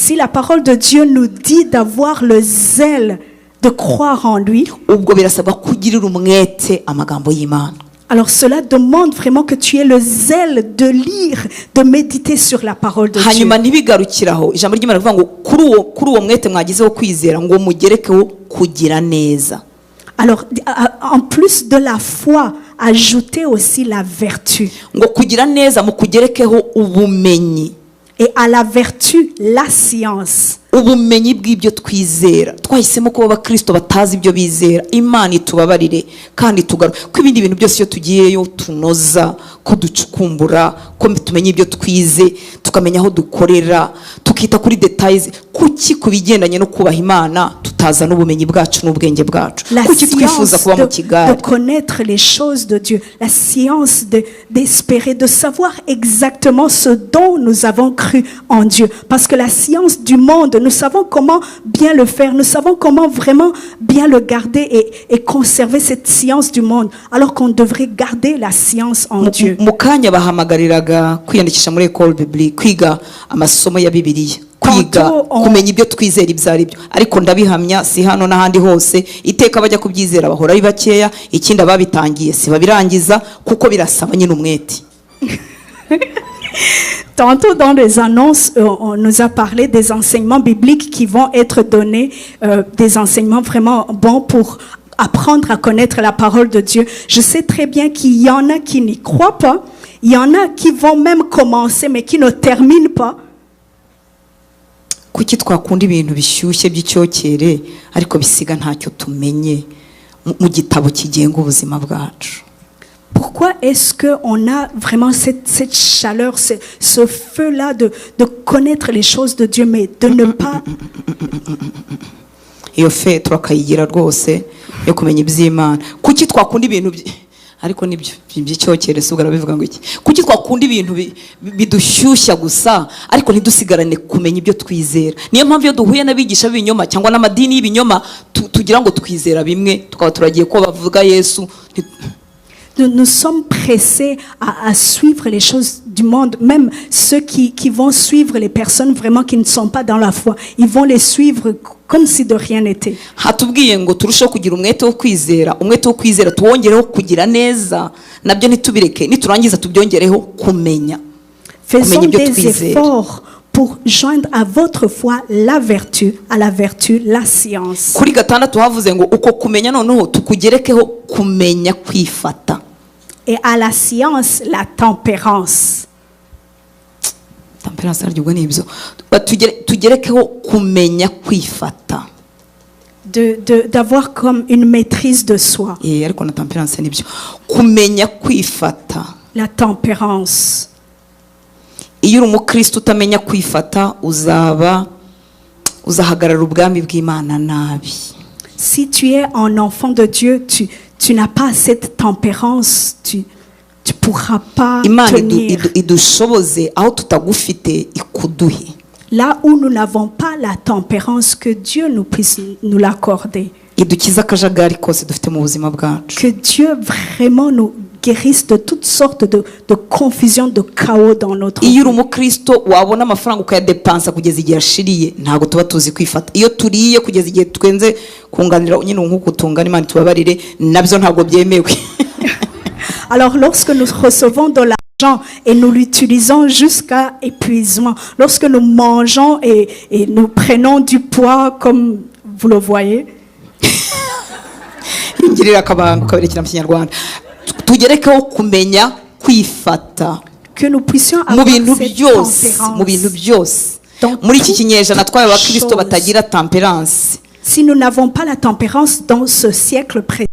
Speaker 2: Si la parole de Dieu nous dit d'avoir le zèle de croire en lui,
Speaker 1: ubwo birasabwa kugirira umwete amagambo y'Imana.
Speaker 2: alors cela demande vraiment que tu aies le zèle de lire, de méditer sur la parole de Dieu.
Speaker 1: hanyuma ntibigarukiraho ijambo ry'Imana rivuga ngo kuri uwo mwete mwagizeho kwizera ngo mugerekeho kugira neza.
Speaker 2: Alors, en plus de la foi, ajoutez aussi la vertu.
Speaker 1: ngo kugira neza mukugerekeho ubumenyi.
Speaker 2: Et à la vertu, la science.
Speaker 1: ubumenyi bw'ibyo twizera. Twahisemo kuba abakristo batazi ibyo bizera. Imana itubabarire kandi tugaruke ko ibindi bintu byose iyo tugiyeyo tunoza, ko ducukumbura, ko tumenye ibyo twize, tukamenya aho dukorera, tukita kuri details. Kuki kubigendanye no kubaha Imana tutaza n'ubumenyi bwacu n'ubwenge bwacu?
Speaker 2: La
Speaker 1: Kuki twifuza
Speaker 2: science
Speaker 1: kuba mu
Speaker 2: de
Speaker 1: kigare?
Speaker 2: connaître les choses de Dieu. La science d'espérer, de savoir exactement ce dont nous avons cru en Dieu. Parce que la science du monde, nous savons comment bien le faire. Nous savons comment vraiment bien le garder et conserver cette science du monde. Alors qu'on devrait garder la science en Dieu.
Speaker 1: Mu kanya bahamagariraga kwiyandikisha muri école biblique, kwiga amasomo ya Bibiliya, kwiga kumenya ibyo twizera ibyo ari byo. Ariko ndabihamya si hano n'ahandi hose iteka bajya kubyizera bahora ari bakeya, ikindi ababitangiye si babirangiza kuko birasaba nyine umwete.
Speaker 2: Tantôt dans les annonces, on nous a parlé des enseignements bibliques qui vont être donnés, des enseignements vraiment bons pour apprendre à connaître la parole de Dieu. Je sais très bien qu'il y en a qui n'y croient pas, il y en a qui vont même commencer mais qui ne terminent pas.
Speaker 1: Kuki twakunda ibintu bishyushye by'icyokere ariko bisiga ntacyo tumenye mu gitabo kigenga ubuzima bwacu?
Speaker 2: Pourquoi est-ce qu'on a vraiment cette chaleur, ce feu-là de connaître les choses de Dieu, mais de ne pas...
Speaker 1: iyo fe turakayigira rwose yo kumenya iby'Imana. Kuki twakunda ibintu ariko nibyo by'icyokere sugara bivuga ngo iki? Kuki twakunda ibintu bidushyushya gusa ariko ntidusigarane kumenya ibyo twizera? Niyo mpamvu iyo duhuye n'abigisha b'ibinyoma cyangwa n'amadini y'ibinyoma tugira ngo twizera bimwe, tukaba turagiye ko bavuga Yesu.
Speaker 2: Nous sommes pressés à suivre les choses du monde, même ceux qui vont suivre les personnes vraiment qui ne sont pas dans la foi. Ils vont les suivre comme si de rien n'était.
Speaker 1: Hatubwiye ngo turusheho kugira umwete wo kwizera tuwongereho kugira neza, nabyo ntitubireke, niturangiza tubyongereho kumenya.
Speaker 2: Faisons des efforts pour joindre à votre foi la vertu, à la vertu la science.
Speaker 1: Kuri gatandatu havuze ngo uko kumenya noneho tukugerekeho kumenya kwifata.
Speaker 2: Et à la science la tempérance.
Speaker 1: Tempérance aryo n'ibyo. Tugerekeho kumenya kwifata.
Speaker 2: D'avoir comme une maîtrise de soi.
Speaker 1: Ariko na tempérance n'ibyo. Kumenya kwifata.
Speaker 2: La tempérance.
Speaker 1: Iyo uri umukristo utamenya kwifata uzahagarara ubwami bw'Imana nabi.
Speaker 2: Si tu es un enfant de Dieu, tu n'as pas cette tempérance, tu pourras pas tenir.
Speaker 1: Idushoboze aho tutagufite ikuduhe.
Speaker 2: Là où nous n'avons pas la tempérance, que Dieu nous puisse nous l'accorder.
Speaker 1: Idukiza akajagari kose dufite mu buzima bwacu.
Speaker 2: Que Dieu vraiment nous guérisse de toutes sortes de confusion, de chaos dans notre vie.
Speaker 1: Iyo uri umukristo wabona amafaranga ukayadepansa kugeza igihe ashiriye ntago tuba tuzi kwifata. Iyo turiye kugeza igihe twenze kunganira nyine nk'uko tungana, Imana tubabarire, nabyo ntago byemewe.
Speaker 2: Alors lorsque nous recevons de l'argent et nous l'utilisons jusqu'à épuisement, lorsque nous mangeons et nous prenons du poids comme vous le voyez,
Speaker 1: ingirira akabango kaberekera mu Kinyarwanda, tugerekeho kumenya kwifata
Speaker 2: que nous puissions
Speaker 1: mu
Speaker 2: avoir
Speaker 1: bintu
Speaker 2: cette
Speaker 1: byose, mu bintu
Speaker 2: tempérance.
Speaker 1: byose.
Speaker 2: Dans
Speaker 1: Muri iki
Speaker 2: toutes
Speaker 1: kinyejana twaye abakristo
Speaker 2: choses.
Speaker 1: batagira tempérance.
Speaker 2: Si nous n'avons pas la tempérance dans ce siècle présent,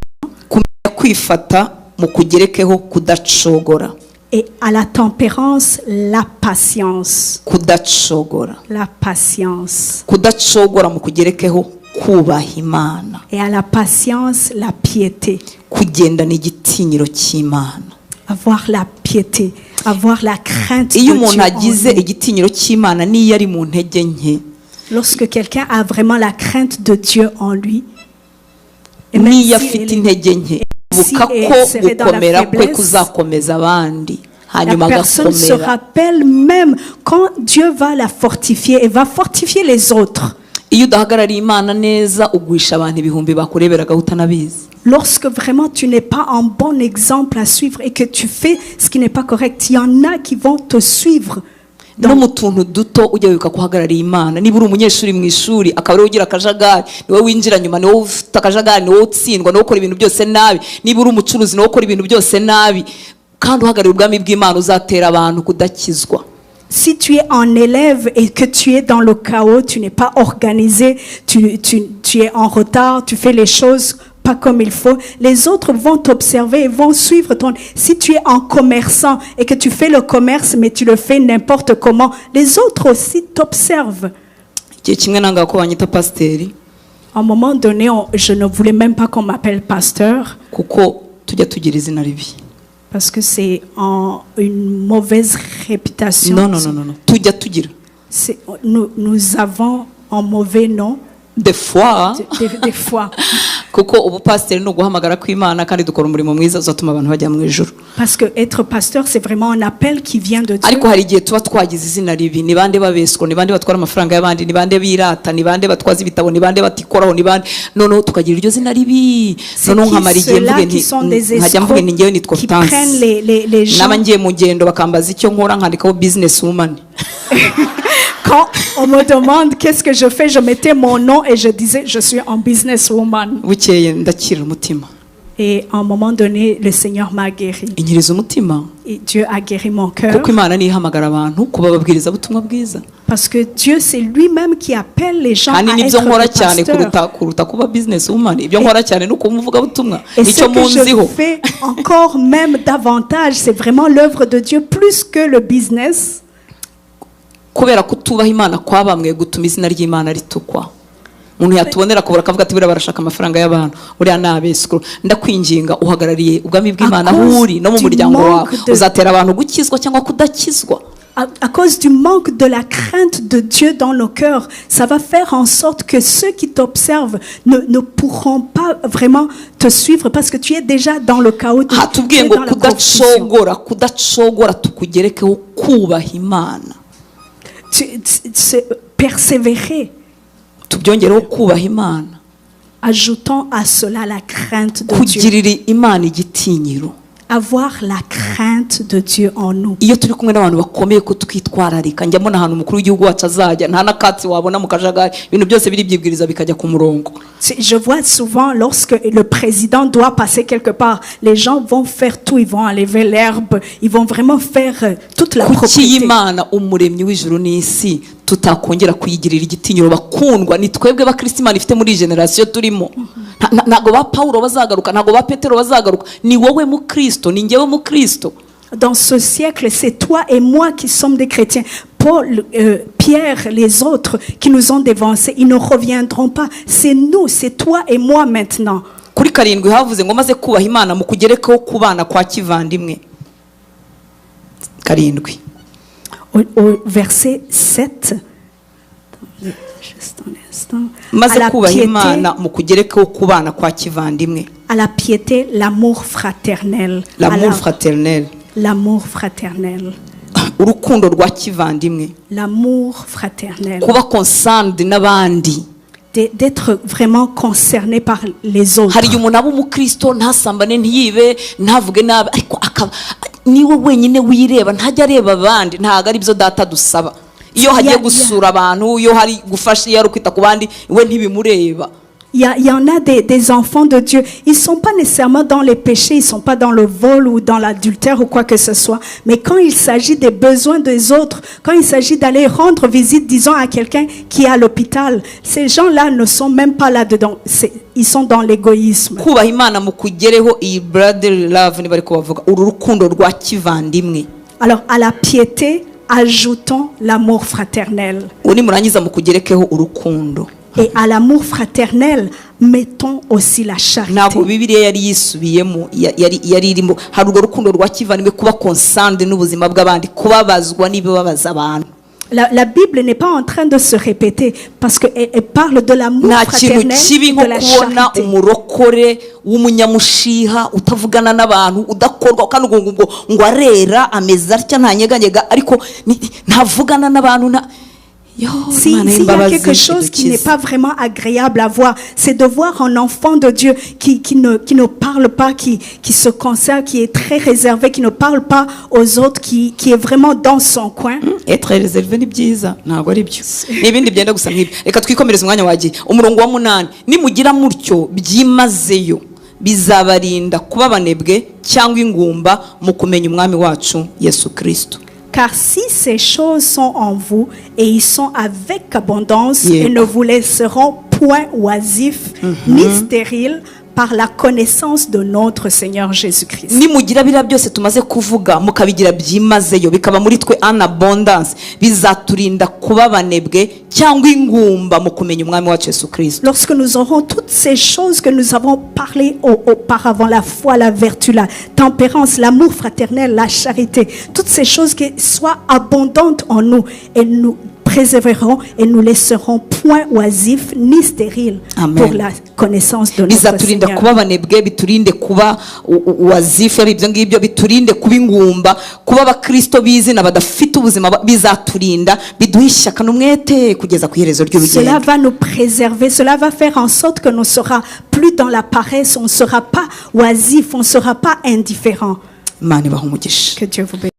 Speaker 1: Kumenya kwifata mu kugerekeho kudacogora.
Speaker 2: et à la tempérance, la patience.
Speaker 1: Kudacogora.
Speaker 2: La patience.
Speaker 1: Kudacogora mu kugerekeho kubaha Imana.
Speaker 2: Et à la patience, la piété.
Speaker 1: Kugendana igitinyiro cy'Imana.
Speaker 2: Avoir la piété, avoir la crainte de
Speaker 1: Iyo
Speaker 2: Dieu.
Speaker 1: umuntu
Speaker 2: en
Speaker 1: agize
Speaker 2: lui.
Speaker 1: igitinyiro cy'Imana niyo ari mu ntege nke,
Speaker 2: Lorsque quelqu'un a vraiment la crainte de Dieu en lui, et
Speaker 1: niyo
Speaker 2: si
Speaker 1: afite
Speaker 2: elle est-
Speaker 1: intege nke,
Speaker 2: si
Speaker 1: buka
Speaker 2: elle
Speaker 1: ko
Speaker 2: serait dans la
Speaker 1: gukomera kwe
Speaker 2: faiblesse,
Speaker 1: kuzakomeza abandi.
Speaker 2: La
Speaker 1: hanyuma
Speaker 2: personne se
Speaker 1: agakomera.
Speaker 2: rappelle même quand Dieu va la fortifier et va fortifier les autres.
Speaker 1: Iyo udahagarariye Imana neza ugwisha abantu ibihumbi bakureberaga utanabizi.
Speaker 2: Lorsque vraiment tu n'es pas un bon exemple à suivre et que tu fais ce qui n'est pas correct, il y en a qui vont te suivre.
Speaker 1: No mu tuntu duto ujya wibuka guhagarariye Imana. Niba uri umunyeshuri mu ishuri akaba ariwe ugira akajagari, niwe winjira nyuma, niwe ufite akajagari, niwe utsindwa, niwe ukora ibintu byose nabi. Niba uri umucuruzi niwe ukora ibintu byose nabi, kandi uhagarariye ubwami bw'Imana uzatera abantu kudakizwa.
Speaker 2: Si tu es un élève et que tu es dans le chaos, tu n'es pas organisé, tu es en retard, tu fais les choses pas comme il faut, les autres vont t'observer et vont suivre ton... Si tu es un commerçant et que tu fais le commerce mais tu le fais n'importe comment, les autres aussi t'observent.
Speaker 1: Igihe kimwe nanga ko banyita pasiteri
Speaker 2: À un moment donné, je ne voulais même pas qu'on m'appelle pasteur
Speaker 1: kuko tujya tugira izina ribi.
Speaker 2: parce que c'est une mauvaise réputation.
Speaker 1: No. Tujya tugira.
Speaker 2: Nous avons un mauvais nom
Speaker 1: Des fois
Speaker 2: des fois.
Speaker 1: kuko ubupasiteri ni uguhamagara kw'Imana kandi dukora umurimo mwiza uzatuma abantu bajya mu ijuru.
Speaker 2: Parce que être pasteur, c'est vraiment un appel qui vient de Dieu.
Speaker 1: Ariko hari igihe tuba twagize izina ribi. Ni bande babeswa, ni bande batwara amafaranga y'abandi, ni bande birata, ni bande batwaza ibitabo, ni bande batikoraho, ni bande noneho tukagira iryo zina ribi. Noneho nkamara igihe mvuge nti nkajya mvuge nti ngewe nitwa
Speaker 2: qui prennent les gens.
Speaker 1: naba ngiye mu ngendo bakambaza icyo nkora nkandikaho business woman.
Speaker 2: Quand on me demande qu'est-ce que je fais, je mettais mon nom et je disais je suis un businesswoman.
Speaker 1: Bukeye ndakira umutima.
Speaker 2: Et à un moment donné, le Seigneur m'a guéri.
Speaker 1: Inyiriza umutima.
Speaker 2: Et Dieu a guéri mon cœur.
Speaker 1: Kuko Imana niyo ihamagara abantu kuba babwiriza ubutumwa bwiza.
Speaker 2: Parce que Dieu, c'est lui-même qui appelle les gens à
Speaker 1: Kandi nibyo
Speaker 2: être
Speaker 1: nkora
Speaker 2: des
Speaker 1: cyane
Speaker 2: pasteurs.
Speaker 1: kuruta kuba business woman. Ibyo nkora cyane ni ukumuvuga butumwa.
Speaker 2: Et ce
Speaker 1: Nicyo
Speaker 2: que je
Speaker 1: munziho.
Speaker 2: fais encore même davantage, c'est vraiment l'œuvre de Dieu plus que le business.
Speaker 1: Kubera kutubaha Imana kwa bamwe gutuma izina ry'Imana ritukwa. Umuntu yatubonera kubura akavuga ati bira barashaka amafaranga y'abantu, uriya nabesukuru. Ndakwinginga uhagarariye ubwami bw'Imana huri no mu muryango wawe, uzatera abantu gukizwa cyangwa kudakizwa.
Speaker 2: À cause du manque de la crainte de Dieu dans nos cœurs, ça va faire en sorte que ceux qui t'observent ne pourront pas vraiment te suivre parce que tu es déjà dans le chaos. Tu
Speaker 1: Hatubwiye
Speaker 2: es
Speaker 1: ngo
Speaker 2: dans la confusion.
Speaker 1: kudacogora tukugerekeho kubaha Imana.
Speaker 2: Persévérer.
Speaker 1: Tubyongereho kubaha Imana.
Speaker 2: Ajoutant à cela la crainte de Dieu.
Speaker 1: Kugirira Imana igitinyiro.
Speaker 2: Avoir la crainte de Dieu en nous.
Speaker 1: Iyo turi kumwe n'abantu bakomeye ko twitwararika, njya mbona ahantu umukuru w'igihugu wacu azajya nta nakatsi wabona mu kajagari, ibintu byose biri byibwiriza bikajya ku murongo.
Speaker 2: Je vois souvent lorsque le président doit passer quelque part, les gens vont faire tout, ils vont enlever l'herbe, ils vont vraiment faire toute la
Speaker 1: Kuki
Speaker 2: propriété.
Speaker 1: Imana umuremyi w'ijuru n'isi tutakongera kuyigirira igitinyiro bakundwa? Ni twebwe bakristo Imana ifite muri generation turimo. Ntago ba Paulo bazagaruka, ntago ba Petero bazagaruka, ni wowe mu Kristo, ni ngewe mu Kristo.
Speaker 2: Dans ce siècle, c'est toi et moi qui sommes des chrétiens. Paul, Pierre, les autres qui nous ont dévancés, ils ne reviendront pas. C'est nous, c'est toi et moi maintenant.
Speaker 1: Kuri karindwi havuze ngo maze kubaha Imana mu kugerekeho kubana kwa kivandimwe. Karindwi.
Speaker 2: Au verset 7, juste un instant,
Speaker 1: Maze kubaha Imana mu kugerekeho kubana kwa kivandimwe.
Speaker 2: à la piété, l'amour fraternel.
Speaker 1: L'amour fraternel.
Speaker 2: L'amour fraternel.
Speaker 1: Urukundo rwa kivandimwe.
Speaker 2: L'amour fraternel.
Speaker 1: Kuba concerned n'abandi.
Speaker 2: D'être vraiment concerné par les autres.
Speaker 1: Hari umuntu aba umukristo ntasambane ntiyibe ntavuge nabi ariko niwe wenyine wireba ntajya areba abandi, ntago ari byo data dusaba. Iyo hagiye gusura abantu, iyo hari gufasha, iyo ari kwita ku bandi, we ntibimureba.
Speaker 2: Il y en a des enfants de Dieu. Ils ne sont pas nécessairement dans les péchés, ils ne sont pas dans le vol ou dans l'adultère ou quoi que ce soit. Mais quand il s'agit des besoins des autres, quand il s'agit d'aller rendre visite, disons, à quelqu'un qui est à l'hôpital, ces gens-là ne sont même pas là-dedans. Ils sont dans l'égoïsme.
Speaker 1: Kubaha Imana mu kugereho iyi brother love ni bari ko bavuga urukundo rwa kivandimwe.
Speaker 2: Alors, à la piété, ajoutons l'amour fraternel.
Speaker 1: Uri murangiza mu kugerekeho urukundo.
Speaker 2: Et à l'amour fraternel, mettons aussi la charité.
Speaker 1: Ntabwo Bibiliya yari yisubiyemo, yari irimo hari urwo rukundo rwa kivandimwe, kuba concerned n'ubuzima bw'abandi, kubabazwa n'ibibabaza abantu.
Speaker 2: La Bible n'est pas en train de se répéter parce qu'elle parle de l'amour
Speaker 1: nta kintu
Speaker 2: fraternel,
Speaker 1: kibi nko
Speaker 2: de la
Speaker 1: kubona
Speaker 2: charité.
Speaker 1: umurokore w'umunyamushiha utavugana n'abantu udakorwa kandi ngo arera ameze atya ntanyeganyega ariko ntavugana n'abantu
Speaker 2: S'il y a quelque chose qui n'est pas vraiment agréable à voir, c'est de voir un enfant de Dieu qui ne parle pas, qui se conserve, qui est très réservé, qui ne parle pas aux autres, qui est vraiment dans son coin.
Speaker 1: être réservé ni byiza ntabwo ari byo n'ibindi byenda gusa nk'ibyo reka twikomereze umwanya wagiye umurongo wa 8 nimugira mutyo byimazeyo bizabarinda kuba abanebwe cyangwa ingumba mu kumenya umwami wacu Yesu Kristo.
Speaker 2: Car si ces choses sont en vous et ils sont avec abondance
Speaker 1: Yeah.
Speaker 2: et ne vous laisseront point oisifs ni stériles par la connaissance de notre Seigneur Jésus-Christ.
Speaker 1: Nimugira bira byose tumaze kuvuga mukabigira byimazeyo bikaba muri twe en abondance bizaturinda kuba abanebwe cyangwa ingumba mu kumenya umwami wacu Yesu Kristo.
Speaker 2: Lorsque nous aurons toutes ces choses que nous avons parlé auparavant, la foi, la vertu, la tempérance, l'amour fraternel, la charité, toutes ces choses qui soient abondantes en nous et nous préserverons et nous laisserons point oisifs ni stériles.
Speaker 1: Amen.
Speaker 2: Pour la connaissance de notre
Speaker 1: Bizaturinda
Speaker 2: Seigneur.
Speaker 1: kuba abanebwe biturinde kuba wazifu ari ibyo ngibyo biturinde kuba ingumba kuba abakristo bizina badafite ubuzima bizaturinda biduha ishyaka n'umwete kugeza ku iherezo
Speaker 2: Cela
Speaker 1: ry'urugendo.
Speaker 2: va nous préserver, cela va faire en sorte que nous ne serons plus dans la paresse, on ne sera pas oisif, on ne sera pas indifférent.
Speaker 1: Imana ibaha umugisha.
Speaker 2: Que Dieu vous bénisse.